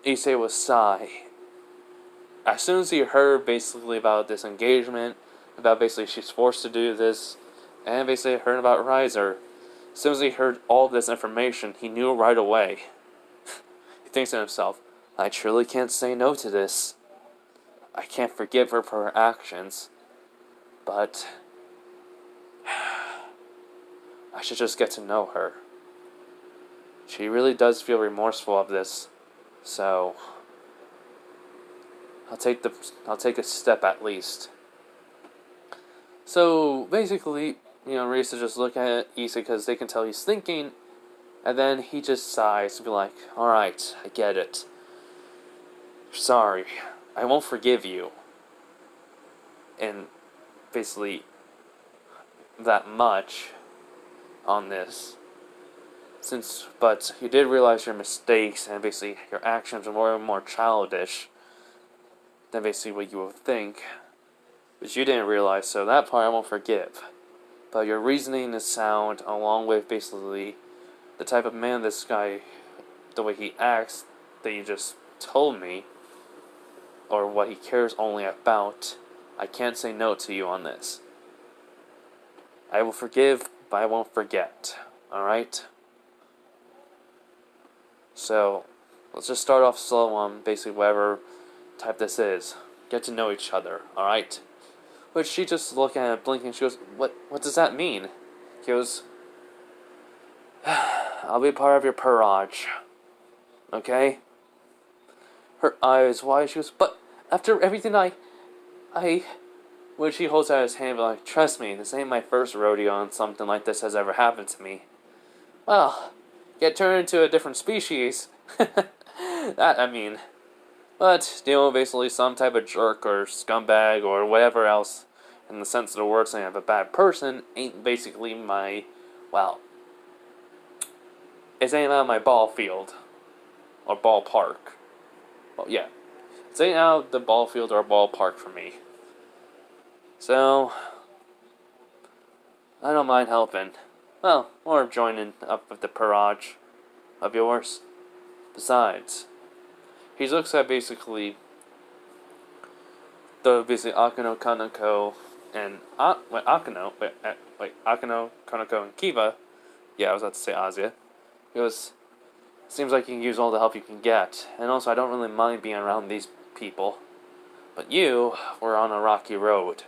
Issei would sigh. As soon as he heard basically about this engagement, about basically she's forced to do this, and basically heard about Riser, as soon as he heard all this information, he knew right away. He thinks to himself, I truly can't say no to this. I can't forgive her for her actions, but I should just get to know her. She really does feel remorseful of this, so I'll take a step at least. So basically, Risa just look at Issa because they can tell he's thinking, and then he just sighs to be like, alright, I get it. Sorry, I won't forgive you. And basically, that much on this. But you did realize your mistakes, and basically your actions are more and more childish than basically what you would think. But you didn't realize, so that part I won't forgive. But your reasoning is sound, along with basically the type of man this guy, the way he acts, that you just told me, or what he cares only about. I can't say no to you on this. I will forgive, but I won't forget. Alright? So, let's just start off slow on basically whatever type this is. Get to know each other, alright? But she just looked at him, blinking, she goes, What does that mean? He goes, I'll be part of your parage. Okay? Her eyes wide, she goes, but after everything I Which he holds out his hand, but like, trust me, this ain't my first rodeo and something like this has ever happened to me. Well, get turned into a different species. That, I mean. But, basically some type of jerk or scumbag or whatever else, in the sense of the word, saying I'm a bad person, ain't basically my, well, it ain't out my ball field. Or ballpark. Well, yeah. It ain't out the ball field or ballpark for me. So, I don't mind helping. Well, or joining up with the parage of yours. Besides, he looks at basically Akano, Kaneko, and Akano, Kaneko, and Kiba. Yeah, I was about to say Azia. He goes, seems like you can use all the help you can get, and also I don't really mind being around these people. But you were on a rocky road.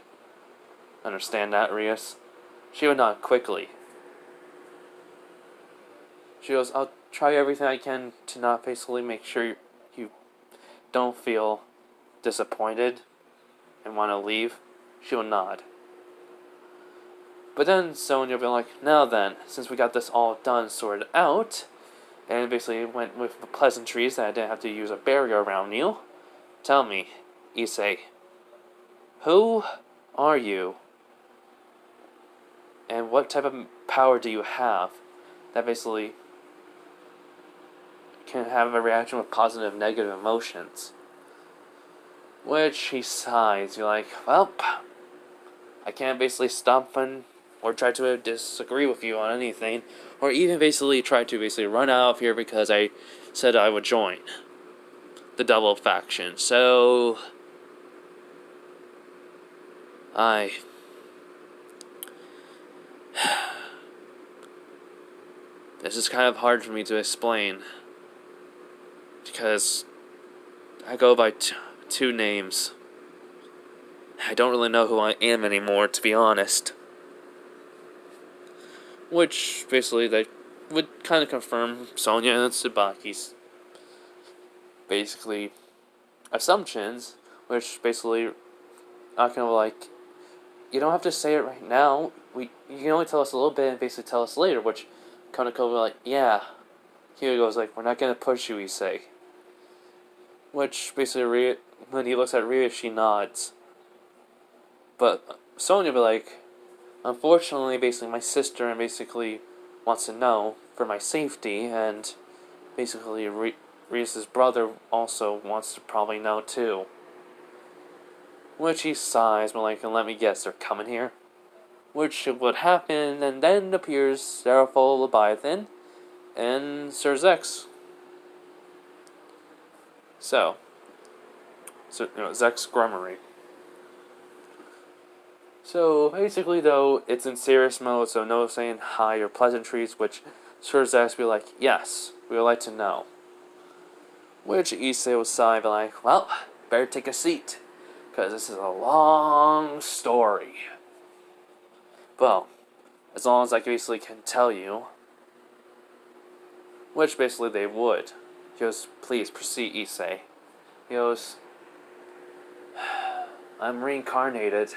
Understand that, Rias? She would nod quickly. She goes, I'll try everything I can to not basically make sure you don't feel disappointed and want to leave. She will nod. But then Sonya will be like, now then, since we got this all done, sorted out, and basically went with the pleasantries that I didn't have to use a barrier around you, tell me, Issei, who are you? And what type of power do you have that basically can have a reaction with positive and negative emotions? Which he sighs. You're like, well, I can't basically stop or try to disagree with you on anything, or even basically try to basically run out of here because I said I would join the double faction. So, this is kind of hard for me to explain because I go by two names. I don't really know who I am anymore, to be honest. Which, basically, they would kind of confirm Sonya and Tsubaki's, basically, assumptions, which, basically, Akane was like, you don't have to say it right now, you can only tell us a little bit and basically tell us later, which Kaneko was like, yeah. He goes like, we're not gonna push you, Issei. Which, basically, when he looks at Rhea, she nods. But Sonya be like, unfortunately, basically, my sister and basically wants to know for my safety, and basically Rhea's brother also wants to probably know too. Which he sighs, but like, and let me guess, they're coming here? Which would happen, and then appears Seraphol Leviathan and Sir Zex. So Zex Grummery. So, basically, though, it's in serious mode, so no saying hi or pleasantries, which Sir Zex be like, yes, we would like to know. Which Issei would sigh, be like, well, better take a seat, because this is a long story. Well, as long as I basically can tell you, which basically they would. He goes, please proceed, Issei. He goes, I'm reincarnated.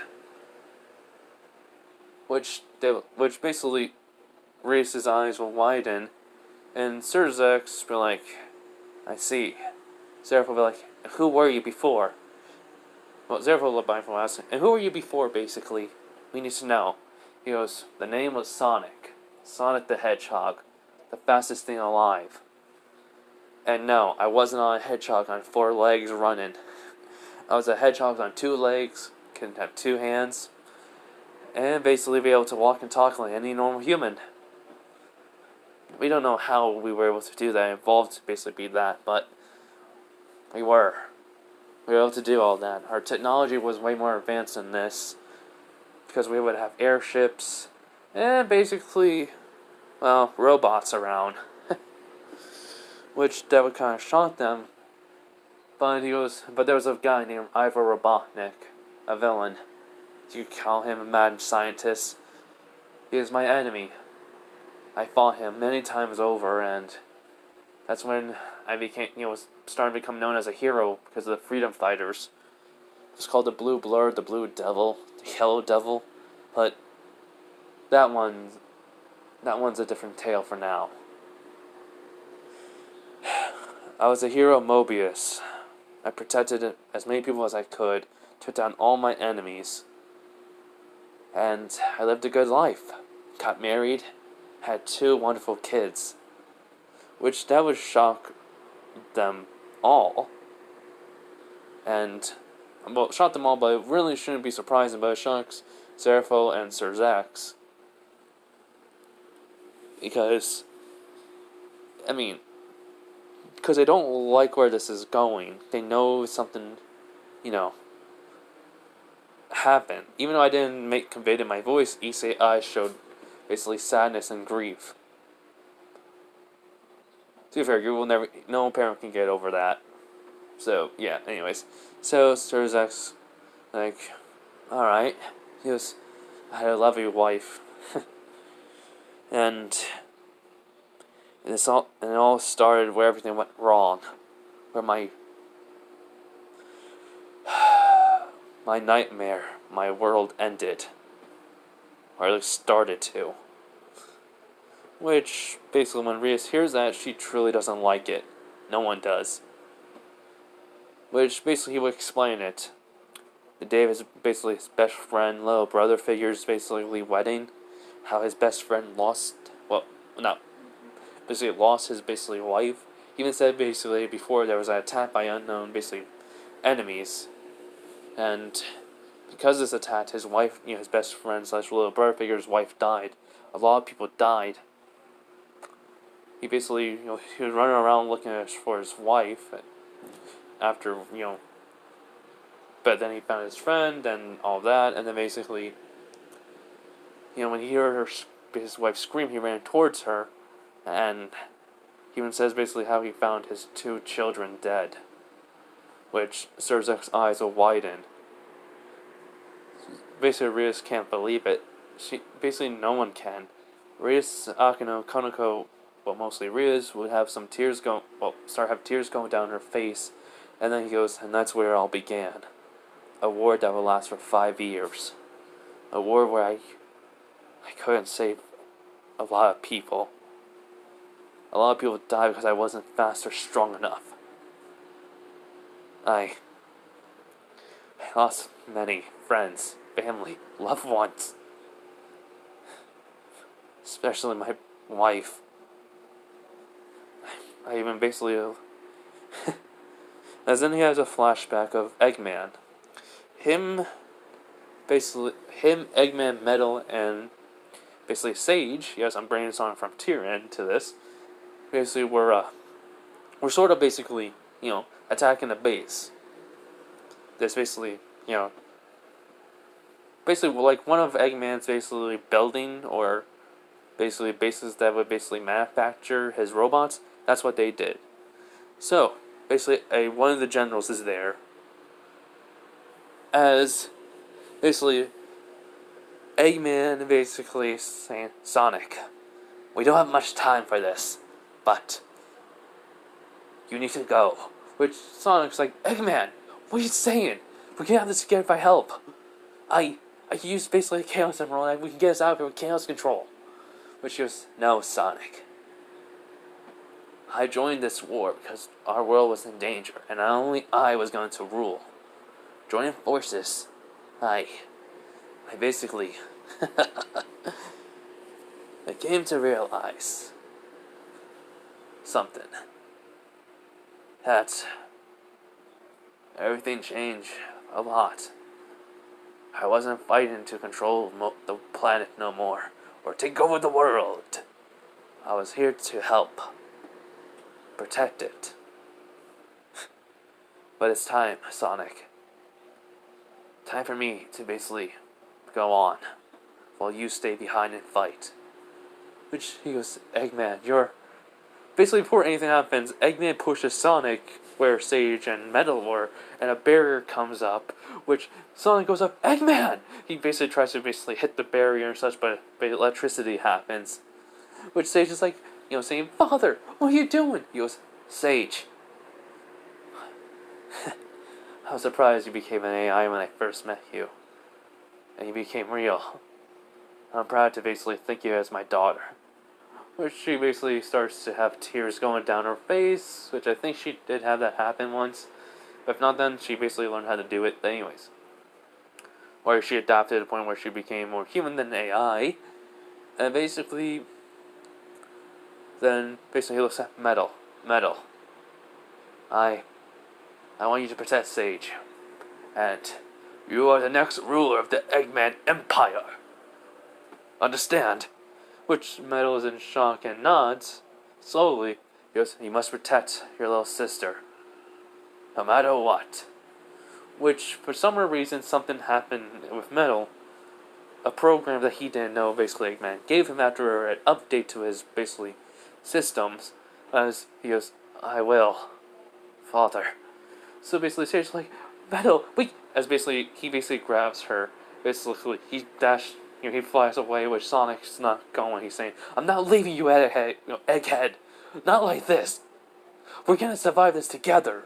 Which basically raised his eyes will widen, and Sir Zex be like, I see. Seraph will be like, who were you before? Well, Seraph will be asking, and who were you before, basically? We need to know. He goes, the name was Sonic. Sonic the Hedgehog. The fastest thing alive. And no, I wasn't on a hedgehog on 4 legs running. I was a hedgehog on 2 legs, can have 2 hands, and basically be able to walk and talk like any normal human. We don't know how we were able to do that. It involved to basically be that, but we were. We were able to do all that. Our technology was way more advanced than this, because we would have airships, and basically, well, robots around. Which that would kind of shock them. But there was a guy named Ivor Robotnik, a villain. You could call him a mad scientist. He is my enemy. I fought him many times over, and that's when I became, started to become known as a hero because of the freedom fighters. It's called the Blue Blur, the Blue Devil, the Yellow Devil, but that one's a different tale for now. I was a hero, Mobius. I protected as many people as I could, took down all my enemies, and I lived a good life. Got married, had 2 wonderful kids, which that would shock them all. And, well, shocked them all, but it really shouldn't be surprising, but it shocks Serapho and Sir Zax. Because, I mean, because they don't like where this is going. They know something, happened. Even though I didn't convey it in my voice, issei eyes showed basically sadness and grief. To be fair, no parent can get over that. So, yeah, anyways. So, Sir Zax, alright. He goes, I had a lovely wife. and it all started where everything went wrong. Where my nightmare, my world ended. Or at least started to. Which, basically, when Rias hears that, she truly doesn't like it. No one does. Which, basically, he would explain it. The day of his best friend, little brother figure's basically wedding. How his best friend lost his wife. He even said before there was an attack by unknown enemies. And because of this attack, his wife, his best friend / little brother figure's wife died. A lot of people died. He he was running around looking for his wife after, but then he found his friend and all that, and then basically, when he heard his wife scream, he ran towards her, and he even says basically how he found his 2 children dead, which Sir Zek's eyes will widen. Basically, Rias can't believe it. No one can. Rias, Akino, Konoko, well, mostly Rias, would have tears going down her face, and then he goes, and that's where it all began. A war that would last for 5 years. A war where I couldn't save a lot of people. A lot of people died because I wasn't fast or strong enough. I lost many friends, family, loved ones. Especially my wife. I even as then he has a flashback of Eggman. Him, Eggman, Metal, and Sage. Yes, I'm bringing this on from Tyrion to this. We're sort of attacking a base. That's like one of Eggman's building, or bases that would manufacture his robots. That's what they did. So one of the generals is there as Eggman saying, Sonic, we don't have much time for this, but you need to go. Which Sonic's like, Eggman, what are you saying? We can't have this again if I help. I used Chaos Emerald, we can get us out of here with Chaos Control. Which goes, no, Sonic. I joined this war because our world was in danger, and only I was going to rule. Joining forces, I came to realize something. That everything changed a lot. I wasn't fighting to control the planet no more, or take over the world. I was here to help. Protect it. But it's time, Sonic. Time for me to go on, while you stay behind and fight. Which, he goes, Eggman, you're... before anything happens, Eggman pushes Sonic where Sage and Metal were, and a barrier comes up, which Sonic goes up, Eggman! He tries to hit the barrier and such, but electricity happens. Which Sage is saying, Father, what are you doing? He goes, Sage, I was surprised you became an AI when I first met you, and you became real. I'm proud to basically think you as my daughter. Which she basically starts to have tears going down her face, which I think she did have that happen once. But if not, then she basically learned how to do it anyways. Where she adapted to the point where she became more human than AI. And basically, then basically he looks at Metal. Metal, I want you to protect Sage. And you are the next ruler of the Eggman Empire. Understand? Which Metal is in shock and nods. Slowly, he goes, you must protect your little sister. No matter what. Which, for some reason, something happened with Metal. A program that he didn't know, basically, Eggman gave him after an update to his, basically, systems. As he goes, I will, Father. So basically, Sage's like, Metal, wait! As basically, he basically grabs her. Basically, he dashed, he flies away, which Sonic's not going. He's saying, I'm not leaving you, Egghead. Not like this. We're gonna survive this together.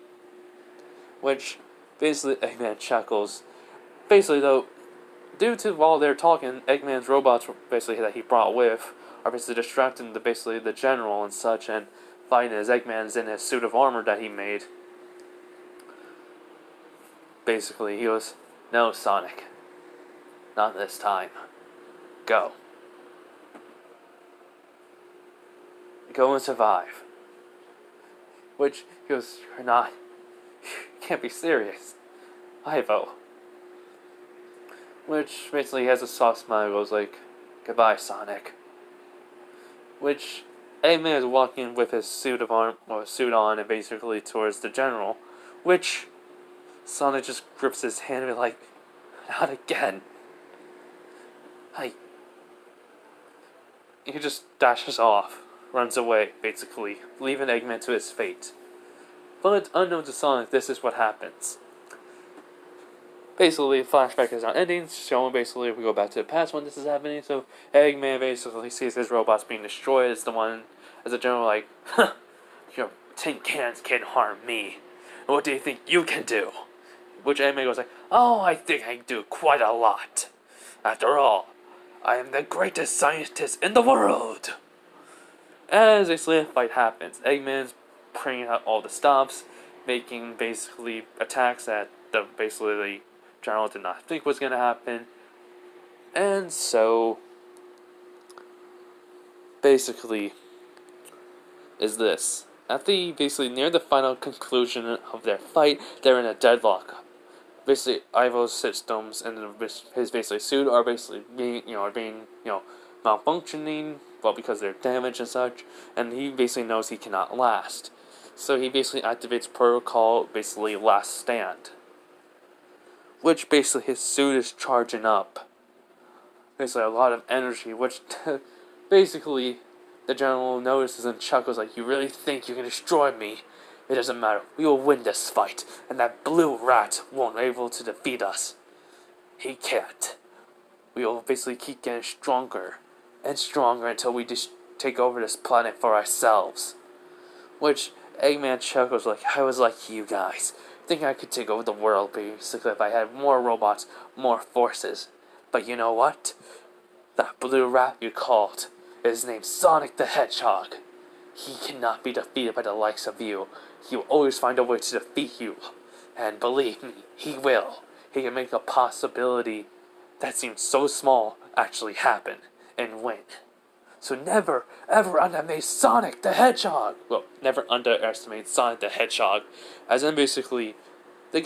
Which, basically, Eggman chuckles. Basically, though, due to while they're talking, Eggman's robots, basically, that he brought with, are basically distracting the general and such, and fighting as Eggman's in his suit of armor that he made. Basically, he goes, no, Sonic. Not this time. Go. Go and survive. Which, he goes, you're not. You can't be serious. Ivo. Which, basically, he has a soft smile and goes like, goodbye, Sonic. Which, Eggman is walking with his suit on, and basically towards the general. Which, Sonic just grips his hand and be like, not again. He just dashes off, runs away, basically, leaving Eggman to his fate. But unknown to Sonic, this is what happens. Basically, flashback is not ending, showing basically we go back to the past when this is happening, so Eggman basically sees his robots being destroyed as the general like, huh, your tin cans can harm me. What do you think you can do? Which Eggman goes like, oh, I think I can do quite a lot. After all, I am the greatest scientist in the world. As a slam fight happens, Eggman's bringing out all the stops, making basically attacks that the general did not think was going to happen. And so, basically, is this. At basically near the final conclusion of their fight, they're in a deadlock. Basically, Ivo's systems and his basically suit are basically being malfunctioning, well, because they're damaged and such, and he basically knows he cannot last. So he basically activates protocol, basically last stand. Which basically his suit is charging up. Basically a lot of energy, which basically the general notices and chuckles like, you really think you can destroy me? It doesn't matter. We will win this fight, and that blue rat won't be able to defeat us. He can't. We will basically keep getting stronger and stronger until we just take over this planet for ourselves. Which Eggman chuckles like, I was like you guys. Think I could take over the world basically if I had more robots, more forces. But you know what? That blue rat you called is named Sonic the Hedgehog. He cannot be defeated by the likes of you. He will always find a way to defeat you. And believe me, he will. He can make a possibility that seems so small actually happen and win. So never, ever underestimate Sonic the Hedgehog. Well, never underestimate Sonic the Hedgehog. As in basically, the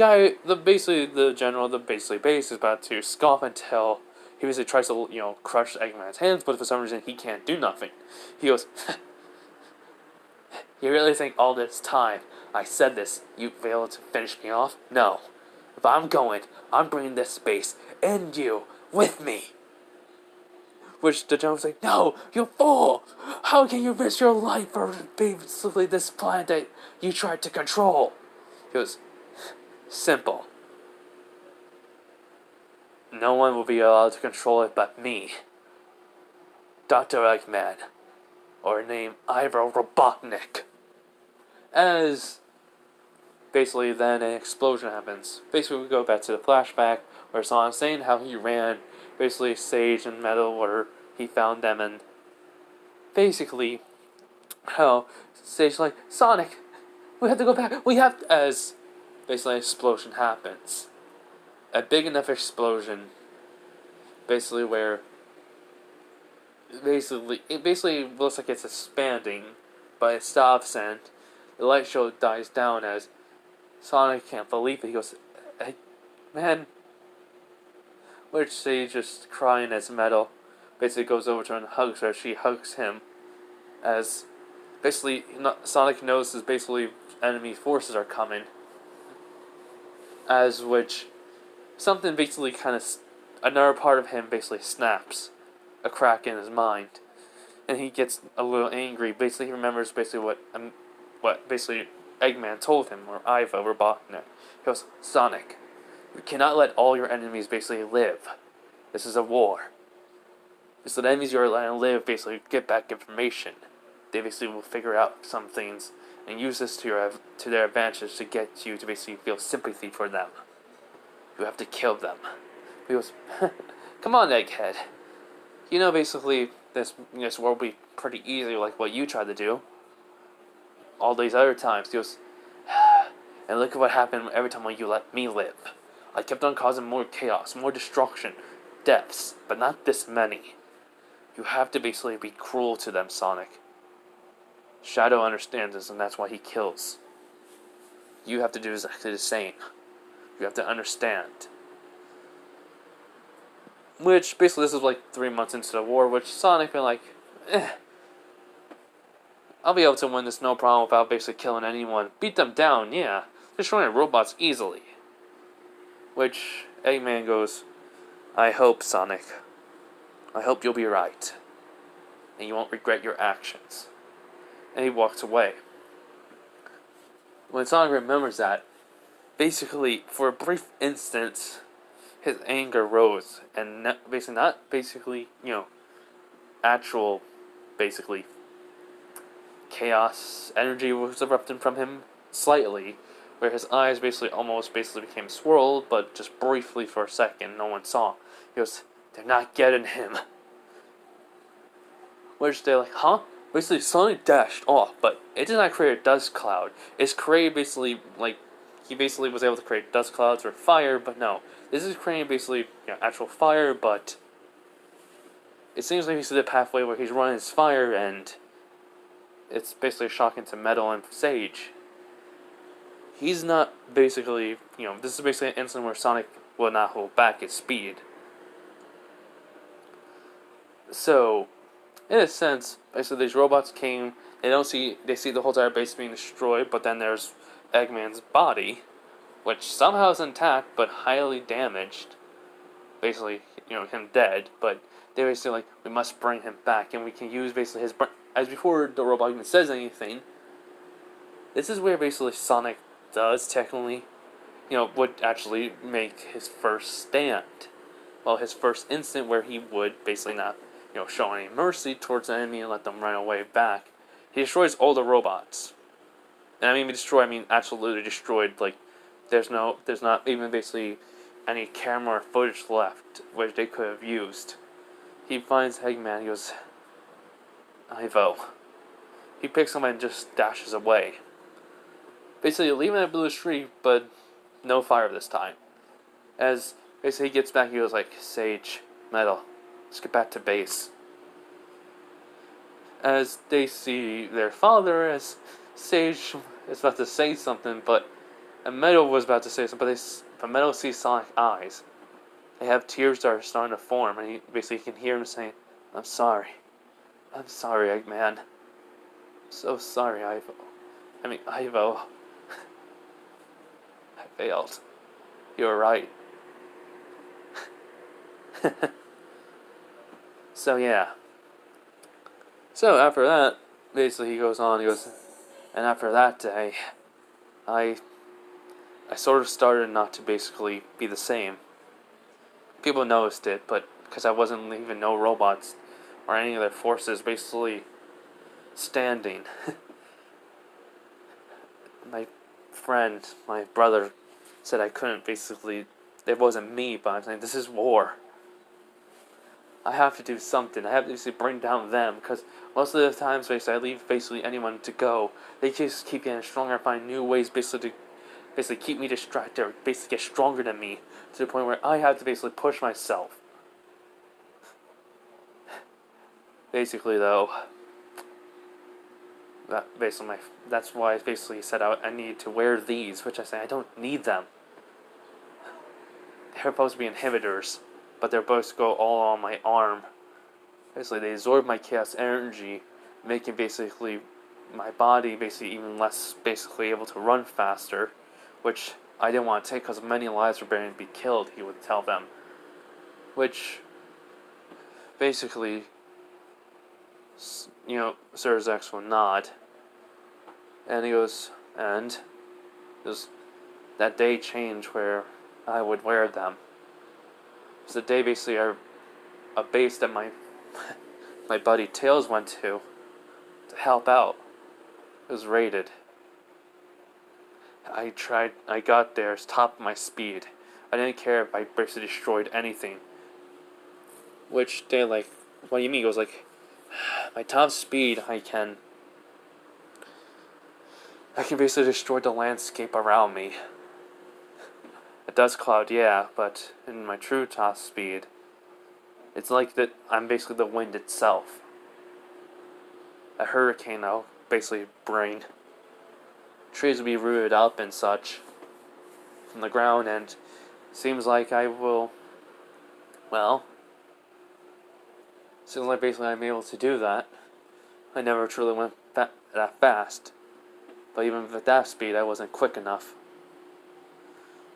general, the base is about to scoff until he basically tries to, crush Eggman's hands, but for some reason he can't do nothing. He goes, you really think all this time I said this, you failed to finish me off? No. If I'm going, I'm bringing this space and you with me. Which the general's like, no, you fool! How can you risk your life for basically this planet that you tried to control? He goes, simple. No one will be allowed to control it but me. Dr. Eggman. Or name Ivo Robotnik. As basically then an explosion happens. Basically we go back to the flashback where Sonic's saying how he ran basically Sage and Metal where he found them, and basically how Sage's like, Sonic, we have to go back, we have to, as basically an explosion happens. A big enough explosion basically where it basically looks like it's expanding, but it stops and the light show dies down as Sonic can't believe it. He goes, hey, man. Which Sage just crying as Metal basically goes over to her and hugs her. She hugs him as basically Sonic notices basically enemy forces are coming. As which something basically kind of another part of him basically snaps a crack in his mind, and he gets a little angry. Basically, he remembers basically what basically Eggman told him, or Iva, or Botner. He goes, Sonic, you cannot let all your enemies basically live. This is a war. It's the enemies you are letting live basically get back information. They basically will figure out some things and use this to their advantage to get you to basically feel sympathy for them. You have to kill them. He goes, come on, Egghead. You know, basically, this war will be pretty easy, like what you tried to do. All these other times. He goes, and look at what happened every time when you let me live. I kept on causing more chaos, more destruction, deaths, but not this many. You have to basically be cruel to them, Sonic. Shadow understands this, and that's why he kills. You have to do exactly the same. You have to understand. Which, basically, this is like 3 months into the war, which Sonic been like, I'll be able to win this no problem without basically killing anyone. Beat them down, yeah. Destroying robots easily. Which, Eggman goes, I hope, Sonic. I hope you'll be right. And you won't regret your actions. And he walks away. When Sonic remembers that, basically, for a brief instant, his anger rose, and not basically, actual, basically, chaos energy was erupting from him slightly, where his eyes almost became swirled, but just briefly for a second, no one saw. He goes, they're not getting him. Which they're like, huh? Basically, Sonic dashed off, but it did not create a dust cloud. It's created he basically was able to create dust clouds or fire, but no. This is creating actual fire, but it seems like he's the pathway where he's running his fire, and it's basically shocking to Metal and Sage. He's not basically, this is basically an incident where Sonic will not hold back his speed. So, in a sense, basically these robots came, they see the whole entire base being destroyed, but then there's Eggman's body, which somehow is intact, but highly damaged. Basically, him dead, but they're basically like, we must bring him back, and we can use basically his brain. As before the robot even says anything, this is where basically Sonic does technically, would actually make his first stand. Well, his first instant where he would basically not, show any mercy towards the enemy and let them run away back. He destroys all the robots. And I mean destroy, I mean absolutely destroyed. Like, there's not even basically any camera footage left which they could have used. He finds Eggman, he goes, Ivo. He picks him and just dashes away. Basically leaving a blue streak, but no fire this time. As basically he gets back, he goes like, Sage, Metal, let's get back to base. As they see their father, as Sage is about to say something, and Metal was about to say something, but Metal sees Sonic's eyes. They have tears that are starting to form, and he basically can hear him saying, I'm sorry, Eggman. I'm so sorry, Ivo. Ivo. I failed. You were right. So, yeah. So, after that, basically he goes on, and after that day, I sort of started not to basically be the same. People noticed it, but because I wasn't leaving no robots or any of their forces basically standing. My friend, my brother, said I couldn't basically, it wasn't me, but I'm saying this is war. I have to do something. I have to basically bring down them, because most of the times basically I leave basically anyone to go. They just keep getting stronger, find new ways basically to keep me distracted, or basically get stronger than me, to the point where I have to basically push myself. Basically though, that's why I basically said I need to wear these, which I say I don't need them. They're supposed to be inhibitors, but they're supposed to go all on my arm. Basically, they absorb my chaos energy, making basically my body basically even less basically able to run faster, which I didn't want to take because many lives were going to be killed, he would tell them. Which, basically, Sir Zex will nod. And he goes, and that day changed where I would wear them. It's the day basically a base that my buddy Tails went to help out. It was raided. I got there as top of my speed. I didn't care if I basically destroyed anything. Which they like, what do you mean? He goes like, my top speed, I can basically destroy the landscape around me. A dust cloud, yeah, but in my true top speed, it's like that I'm basically the wind itself. A hurricane, I'll basically bring. Trees will be rooted up and such from the ground, and seems like I will, well, seems like basically I'm able to do that. I never truly went that fast, but even with that speed, I wasn't quick enough.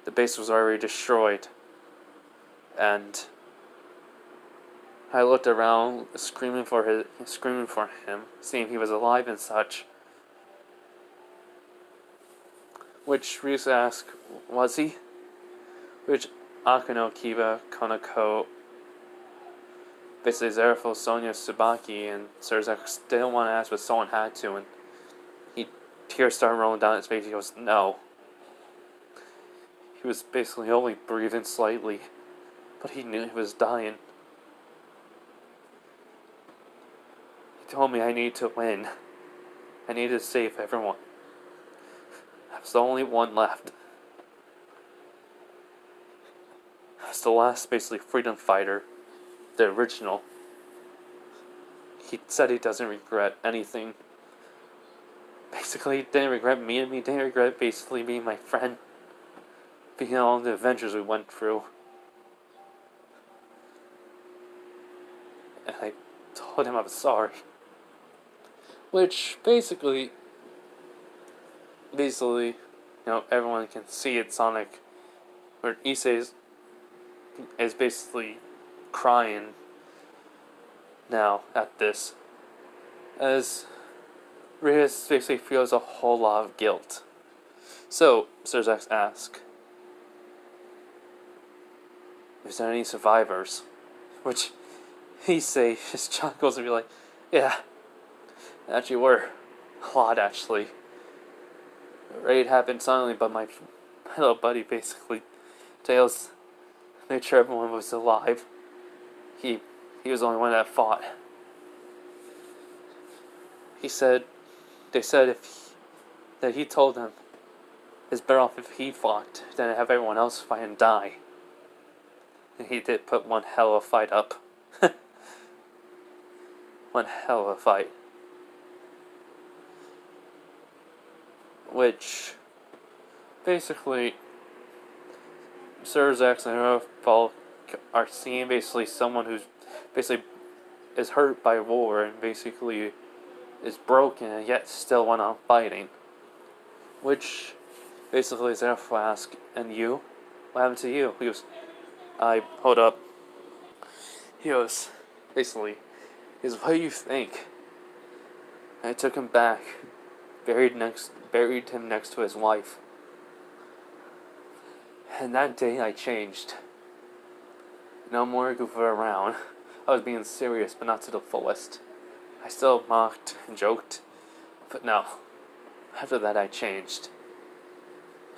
The base was already destroyed, and I looked around, screaming for him, seeing he was alive and such. Which Ryus asked, was he? Which Akano, Kiba, Konako, basically Zerafo, Sonya, Tsubaki, and Surzak didn't want to ask, but someone had to, and tears started rolling down his face. He goes, no. He was basically only breathing slightly, but he knew he was dying. He told me I need to win. I need to save everyone. I was the only one left. I was the last, basically, freedom fighter. The original. He said he doesn't regret anything. Basically, he didn't regret me, and he didn't regret basically being my friend. Being all the adventures we went through. And I told him I was sorry. Which, basically, everyone can see it, Sonic, where issei is basically crying now at this, as Ryus basically feels a whole lot of guilt. So, Surzax asks, is there any survivors? Which issei just chuckles and be like, yeah, actually were. A lot, actually. The raid happened suddenly, but my little buddy basically, Tails, made sure everyone was alive. He was the only one that fought. They said that he told them it's better off if he fought than have everyone else fight and die. And he did put one hell of a fight up. One hell of a fight. Which, basically, Sir Zax and Paul are seeing basically someone who's basically is hurt by war and basically is broken and yet still went on fighting. Which, basically, Zerafo asks, and you? What happened to you? He goes, hold up. He goes, basically, what do you think? And I took him back, buried him next to his wife. And that day I changed. No more goofing around. I was being serious, but not to the fullest. I still mocked and joked, but no. After that I changed.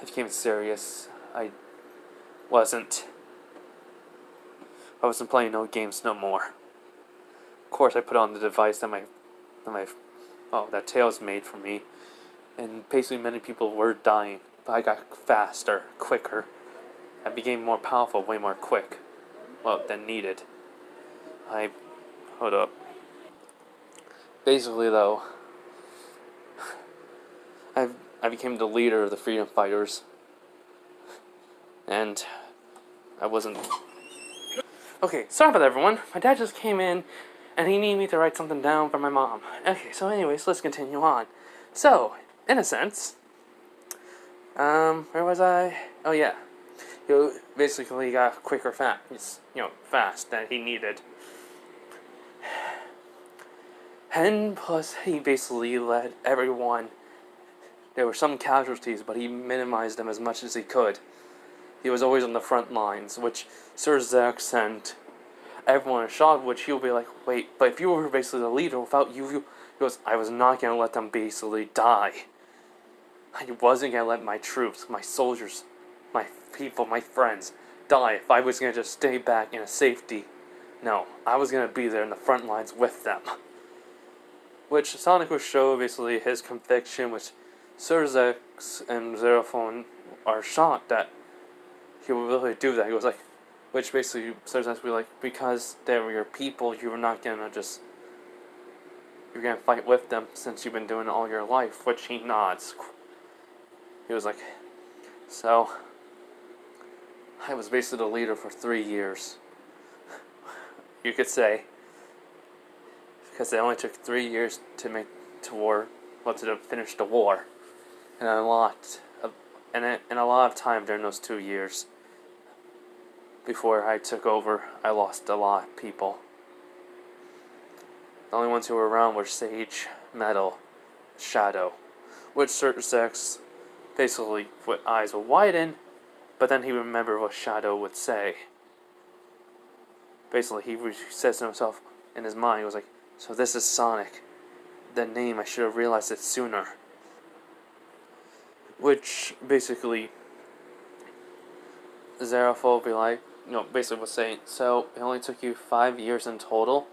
I became serious. Wasn't I wasn't playing no games no more. Of course, I put on the device that Tails made for me, and basically many people were dying. But I got faster, quicker. I became more powerful, way more quick. Well, than needed. Hold up. Basically, though, I became the leader of the freedom fighters, and I wasn't. Okay, sorry about that, everyone. My dad just came in, and he needed me to write something down for my mom. Okay, so anyways, let's continue on. So, in a sense, where was I? Oh yeah, he basically got quicker, fast than he needed. And plus, he basically let everyone. There were some casualties, but he minimized them as much as he could. He was always on the front lines, which Sir Zack sent everyone in shock, which he'll be like, wait, but if you were basically the leader, without you, he goes, I was not going to let them basically die. I wasn't going to let my troops, my soldiers, my people, my friends, die if I was going to just stay back in a safety. No, I was going to be there in the front lines with them. Which Sonic would show basically his conviction, which Sir Zex and Xerophone are shocked that he would really do that. He was like, which basically Sir Zex would be like, because they were your people, you were not gonna just, you're gonna fight with them since you've been doing it all your life, which he nods. He was like, so, I was basically the leader for 3 years. You could say, because it only took 3 years to finish the war, and a lot of time during those 2 years before I took over, I lost a lot of people. The only ones who were around were Sage, Metal, Shadow, which Sir Zex basically with eyes would widen, but then he remembered what Shadow would say. Basically, he says to himself in his mind, he was like, so this is Sonic. The name, I should have realized it sooner. Which, basically, Xerophone would be like, basically was saying, so it only took you 5 years in total?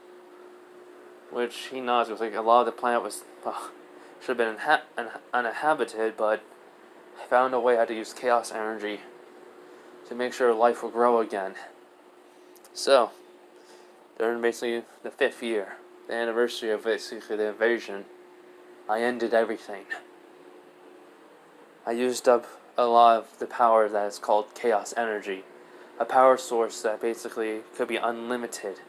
Which he nods, it was like, a lot of the planet was, should have been uninhabited, but I found a way how to use chaos energy to make sure life will grow again. So, during basically the 5th year, the anniversary of basically the invasion, I ended everything. I used up a lot of the power that is called chaos energy, a power source that basically could be unlimited,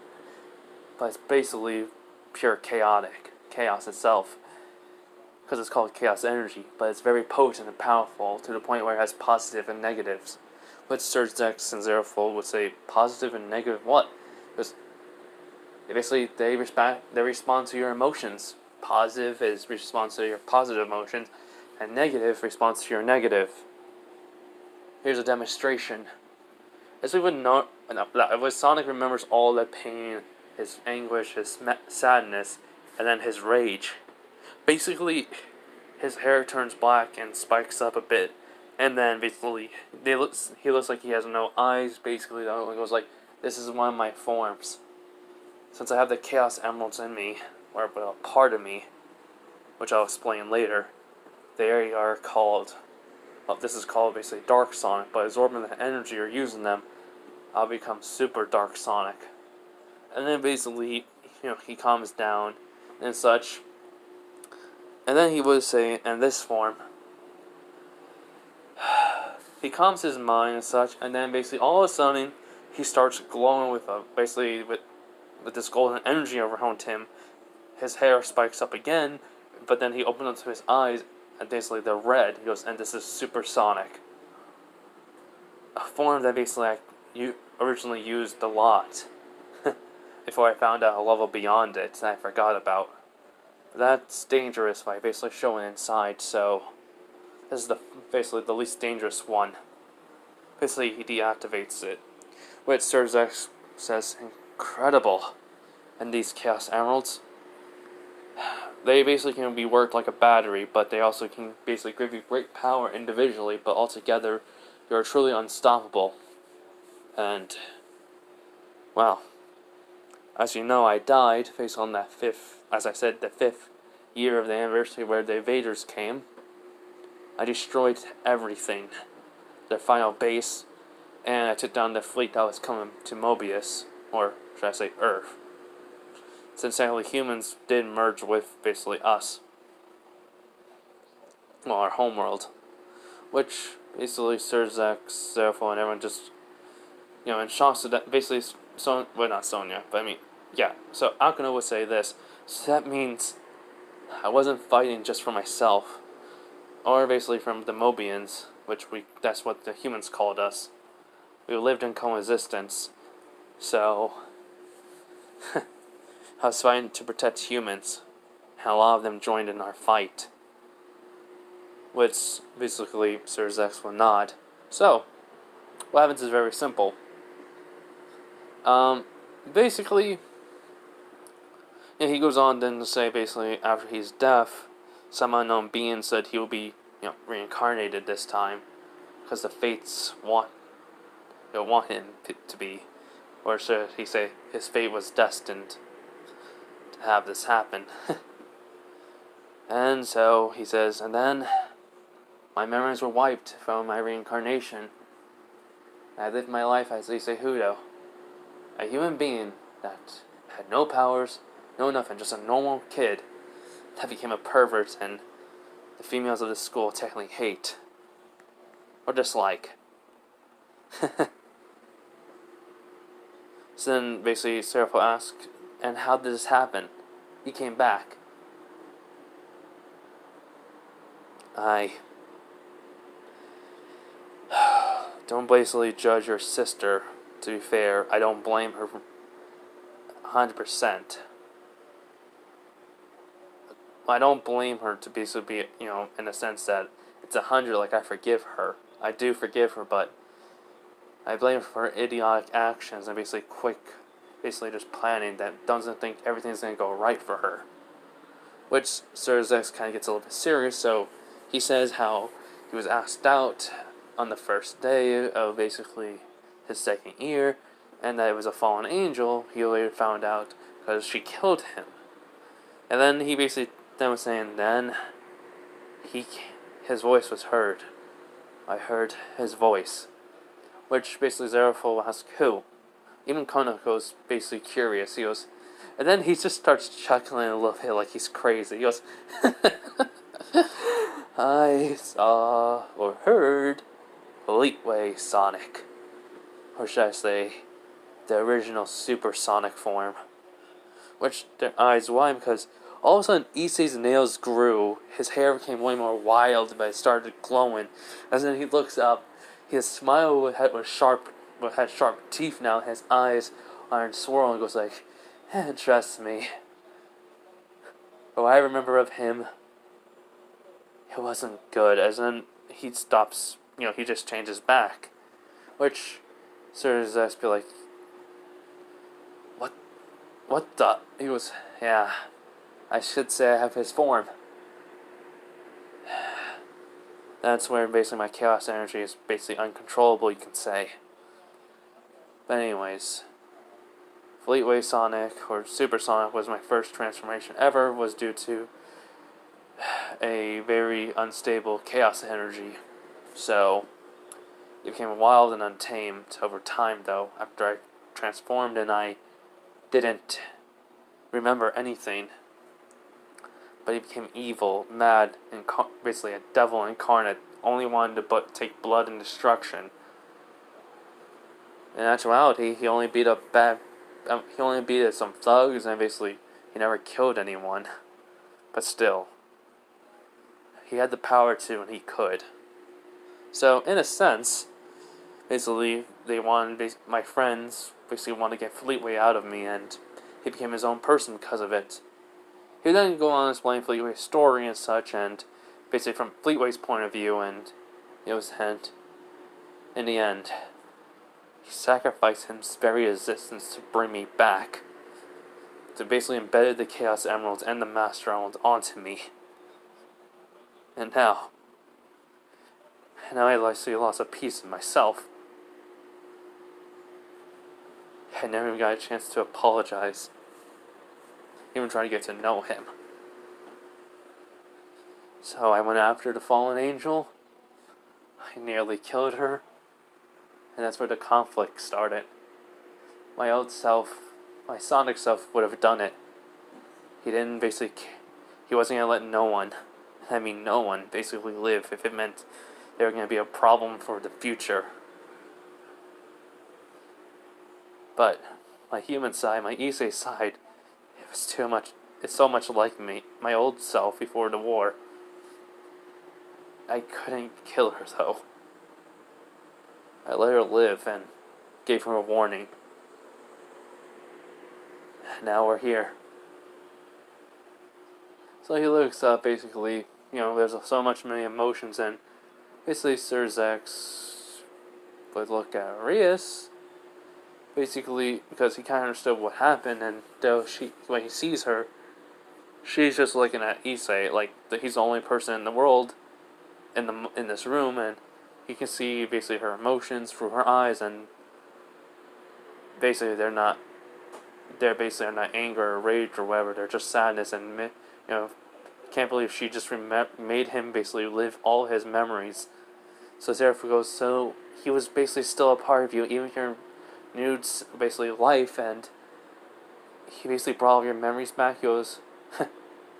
but it's basically pure chaos itself, because it's called chaos energy, but it's very potent and powerful to the point where it has positive and negatives. Which Sir Zex and Xerofold would say, positive and negative what? Because basically they respond to your emotions. Positive is response to your positive emotions, and negative response to your negative. Here's a demonstration. As we would know, as Sonic remembers all the pain, his anguish, his sadness, and then his rage. Basically, his hair turns black and spikes up a bit, and then basically he looks like he has no eyes. Basically, it goes like, this is one of my forms. Since I have the Chaos Emeralds in me, or a part of me, which I'll explain later, they are called, this is called basically Dark Sonic, but absorbing the energy or using them, I'll become Super Dark Sonic. And then basically, he calms down and such. And then he would say, in this form, he calms his mind and such, and then basically all of a sudden, he starts glowing with this golden energy around him. His hair spikes up again, but then he opens up his eyes, and basically they're red. He goes, and this is Supersonic. A form that basically you originally used a lot before I found out a level beyond it that I forgot about. That's dangerous by basically showing inside, so this is basically the least dangerous one. Basically, he deactivates it. Which Sir Zex says, incredible. And these Chaos Emeralds, they basically can be worked like a battery, but they also can basically give you great power individually, but altogether, you're truly unstoppable. And, well, as you know, I died based on that as I said, the 5th year of the anniversary where the invaders came. I destroyed everything, their final base, and I took down the fleet that was coming to Mobius, or should I say Earth. Since actually humans did merge with basically us. Well, our homeworld. Which basically Surzak, Zerfo, and everyone just, in shock. So that basically, not Sonya, but I mean, yeah. So Akano would say this. So that means I wasn't fighting just for myself, or basically from the Mobians, that's what the humans called us. We lived in coexistence, so I was fighting to protect humans, and a lot of them joined in our fight, which basically Surzex will nod. So, what happens is very simple. Basically, he goes on then to say basically after he's deaf, some unknown being said he will be, reincarnated this time, because the fates want him to be, or should he say his fate was destined to have this happen. And so he says, and then my memories were wiped from my reincarnation. I lived my life as Issei Hudo, a human being that had no powers, no nothing, just a normal kid that became a pervert and the females of this school technically hate or dislike. So then basically Serapho asked, and how did this happen? He came back. I don't basically judge your sister. To be fair, I don't blame her 100%. I don't blame her to basically be, in the sense that it's 100, like I forgive her. I do forgive her, but I blame her for her idiotic actions and basically just planning that doesn't think everything's going to go right for her. Which Surzex kind of gets a little bit serious, so he says how he was asked out on the first day of basically his second year, and that it was a fallen angel. He later found out because she killed him. And then he basically then was saying, then his voice was heard. I heard his voice. Which basically Zerafo asks who. Even Konoko's basically curious. He goes, and then he just starts chuckling a little bit like he's crazy. He goes, I saw or heard Fleetway Sonic. Or should I say, the original supersonic form. Which their eyes wide because all of a sudden Issei's nails grew, his hair became way more wild, but it started glowing. And then he looks up, his smile had sharp teeth now, his eyes are swirling, and goes like, trust me. But what I remember of him, it wasn't good. As then he stops, he just changes back. Which sort of just be like, what the? He was, yeah, I should say I have his form. That's where basically my chaos energy is basically uncontrollable, you can say. But anyways, Fleetway Sonic, or Supersonic, was my first transformation ever, was due to a very unstable chaos energy. So, it became wild and untamed over time, though, after I transformed and I didn't remember anything. But he became evil, mad, and basically a devil incarnate, only wanted to take blood and destruction. In actuality, he only beat up some thugs, and basically he never killed anyone. But still, he had the power to, and he could. So, in a sense, basically, my friends basically wanted to get Fleetway out of me, and he became his own person because of it. He would then go on to explain Fleetway's story and such, and basically from Fleetway's point of view, and it was hint. In the end, he sacrificed his very existence to bring me back. to basically embedded the Chaos Emeralds and the Master Emeralds onto me. And now I actually lost a piece of myself. I never even got a chance to apologize. Even try to get to know him. So I went after the fallen angel. I nearly killed her. And that's where the conflict started. My old self, my Sonic self, would have done it. He wasn't gonna let no one, basically live if it meant they were gonna be a problem for the future. But my human side, my issei side, it was too much. It's so much like me, my old self before the war. I couldn't kill her though. I let her live and gave her a warning. Now we're here. So he looks up, basically, there's so much many emotions, and basically Sir Zex would look at Arias, basically, because he kind of understood what happened, and though when he sees her, she's just looking at Issei, like he's the only person in the world, in this room, and he can see basically her emotions through her eyes, and basically they're not anger or rage or whatever, they're just sadness, and can't believe she just made him basically live all his memories. So therefore goes, so he was basically still a part of you, even your nude's basically life, and he basically brought all your memories back. He goes,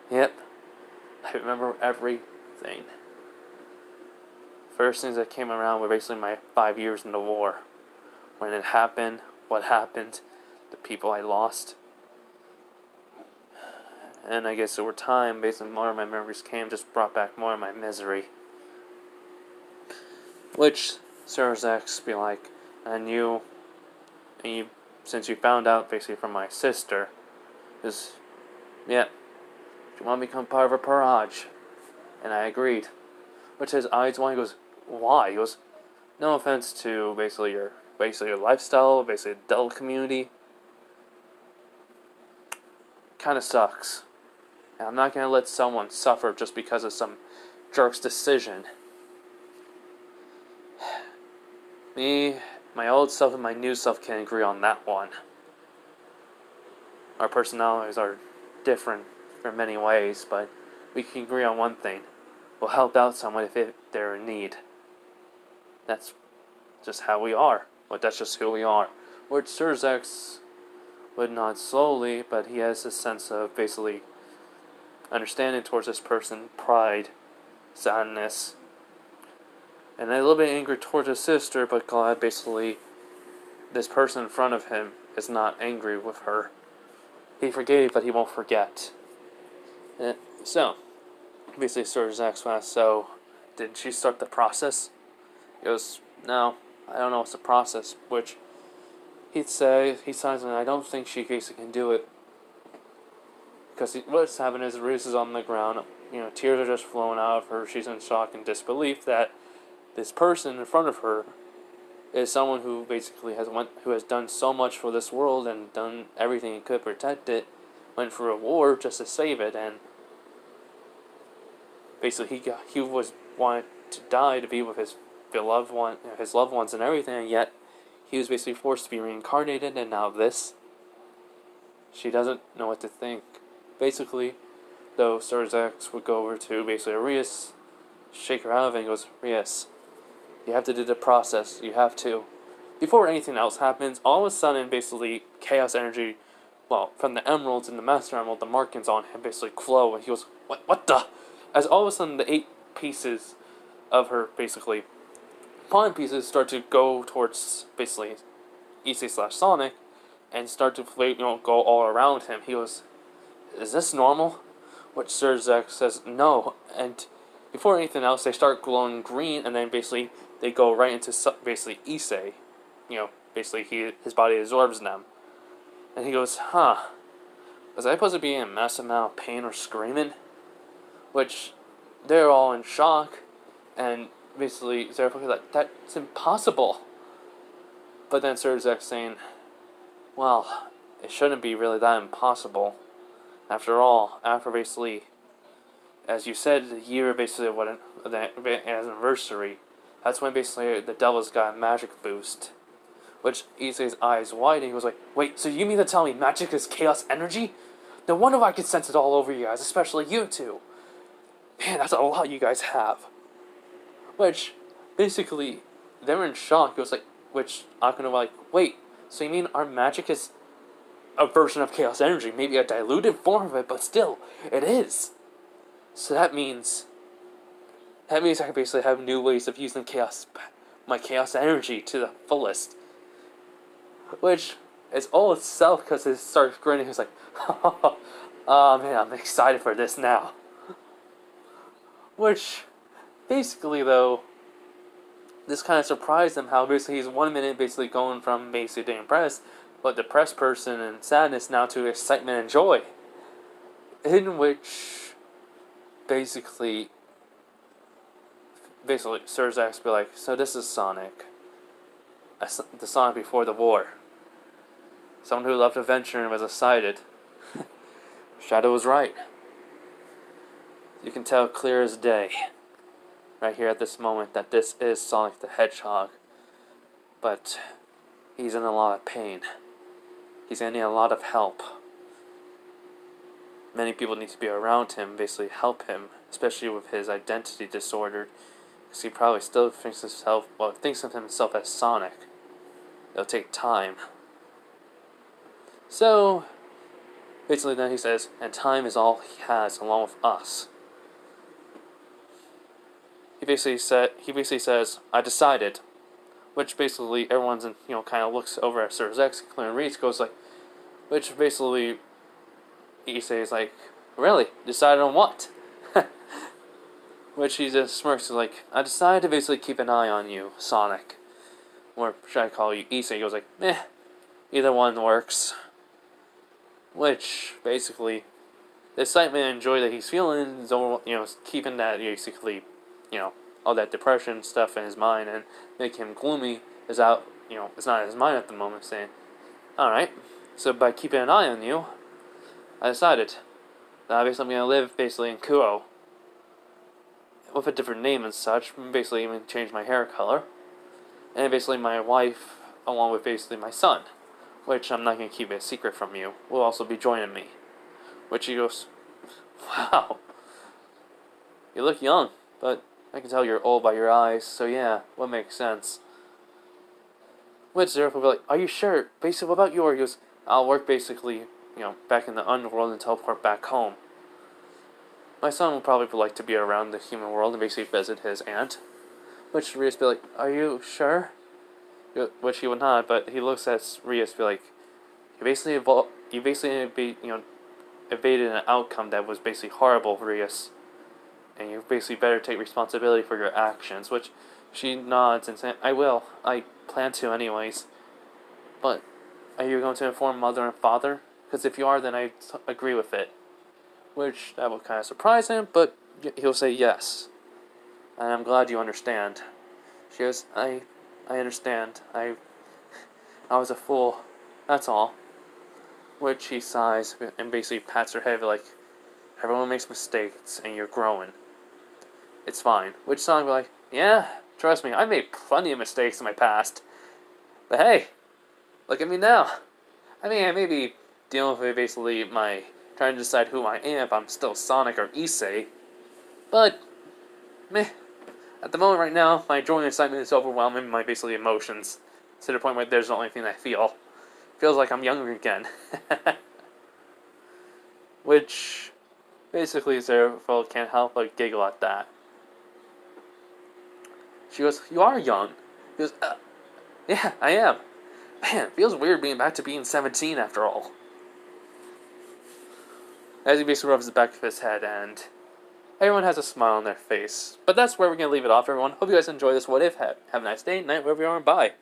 yep, I remember everything. First things that came around were basically my 5 years in the war. When it happened, what happened, the people I lost. And I guess over time, basically more of my memories just brought back more of my misery. Which Sir Zex be like, and you, since you found out basically from my sister, is, yeah, you want to become part of a barrage? And I agreed. Which his eyes wide, he goes, why? He goes, no offense to basically your lifestyle, basically the Dell community. Kind of sucks. And I'm not going to let someone suffer just because of some jerk's decision. Me, my old self, and my new self can't agree on that one. Our personalities are different in many ways, but we can agree on one thing. We'll help out someone if they're in need. That's just how we are. But that's just who we are. Which Sir Zex would nod slowly, but he has a sense of basically understanding towards this person, pride, sadness, and a little bit angry towards his sister, but glad basically this person in front of him is not angry with her. He forgave, but he won't forget. So, basically Sir Zex asked, so, did she start the process? He goes, no, I don't know what's the process, which he signs, and I don't think she basically can do it. Because what's happened is Reese is on the ground, tears are just flowing out of her, she's in shock and disbelief that this person in front of her is someone who basically has done so much for this world and done everything he could to protect it, went for a war just to save it, and basically he was wanted to die to be with his loved ones and everything, and yet he was basically forced to be reincarnated, and now this. She doesn't know what to think. Basically, though, Sir Zex would go over to basically Arias, shake her out of it, and goes, Arias, you have to do the process. You have to. Before anything else happens, all of a sudden, basically, chaos energy, from the emeralds and the Master Emerald, the markings on him basically glow, and he goes, what the? As all of a sudden, the 8 pieces of her, basically, pawn pieces start to go towards, basically, Issei/Sonic, and start to go all around him. He goes, is this normal? Which Sir Zex says, no. And before anything else, they start glowing green, and then basically they go right into basically Issei. Basically his body absorbs them. And he goes, was I supposed to be in a massive amount of pain or screaming? Which they're all in shock, and basically they're like, that's impossible. But then Sir Zex saying, well, it shouldn't be really that impossible. After all, after basically, as you said, the year basically of what the anniversary, that's when basically the Devils got a magic boost. Which Issei's eyes widened. He was like, "Wait, so you mean to tell me magic is chaos energy? No wonder I can sense it all over you guys, especially you two. Man, that's a lot you guys have." Which, basically, they were in shock. It was like, which Akane was like, "Wait, so you mean our magic is a version of chaos energy? Maybe a diluted form of it, but still, it is. So that means I can basically have new ways of using my chaos energy to the fullest." Which is all itself because it starts grinning. He's like, "Oh man, I'm excited for this now." Which, basically though, this kind of surprised him how basically he's 1 minute basically going from basically being impressed, but depressed person and sadness now to excitement and joy. In which, basically Surzak's be like, "So this is Sonic. The Sonic before the war. Someone who loved adventure and was excited." Shadow was right. You can tell clear as day, right here at this moment, that this is Sonic the Hedgehog. But he's in a lot of pain. He's needing a lot of help. Many people need to be around him, basically help him, especially with his identity disorder, because he probably still thinks of himself as Sonic. It'll take time. So, basically then he says, "And time is all he has along with us." He basically says, "I decided," which basically everyone's kind of looks over at Sir Zex, and Reese goes like, which basically Issei is like, "Really? Decided on what?" Which he just smirks like, "I decided to basically keep an eye on you, Sonic. Or should I call you Issei?" He goes like, "Either one works." Which, basically, the excitement and joy that he's feeling is, keeping that, basically, all that depression stuff in his mind and make him gloomy is out, it's not in his mind at the moment, saying, "Alright, so by keeping an eye on you, I decided that I'm going to live, basically, in Kuo, with a different name and such, basically even change my hair color, and basically my wife, along with basically my son, which I'm not going to keep it a secret from you, will also be joining me." Which he goes, "Wow, you look young, but I can tell you're old by your eyes, so yeah, what makes sense?" Which Zerif will be like, "Are you sure? Basically, what about yours?" He goes, "I'll work basically, back in the underworld and teleport back home. My son will probably like to be around the human world and basically visit his aunt." Which Rias be like, "Are you sure?" Which he would not, but he looks at Rias be like, "You basically evaded an outcome that was basically horrible, Rias, and you basically better take responsibility for your actions." Which she nods and says, "I will. I plan to anyways. But are you going to inform mother and father? Because if you are, then I agree with it." Which that will kind of surprise him, but he'll say yes. "And I'm glad you understand." She goes, I understand. I was a fool. That's all." Which he sighs and basically pats her head like, "Everyone makes mistakes and you're growing. It's fine." Which Sonic will be like, "Yeah, trust me, I made plenty of mistakes in my past. But hey, look at me now. I mean, I may be dealing with basically my trying to decide who I am, if I'm still Sonic or Issei. But, meh. At the moment right now, my joy and excitement is overwhelming my basically emotions, to the point where there's the only thing I feel. Feels like I'm younger again." Which, basically, Zerafel can't help but giggle at that. She goes, "You are young." He goes, "Yeah, I am. Man, it feels weird being back to being 17 after all." As he basically rubs the back of his head, and everyone has a smile on their face. But that's where we're going to leave it off, everyone. Hope you guys enjoy this What If. Have a nice day, night, wherever you are, and bye.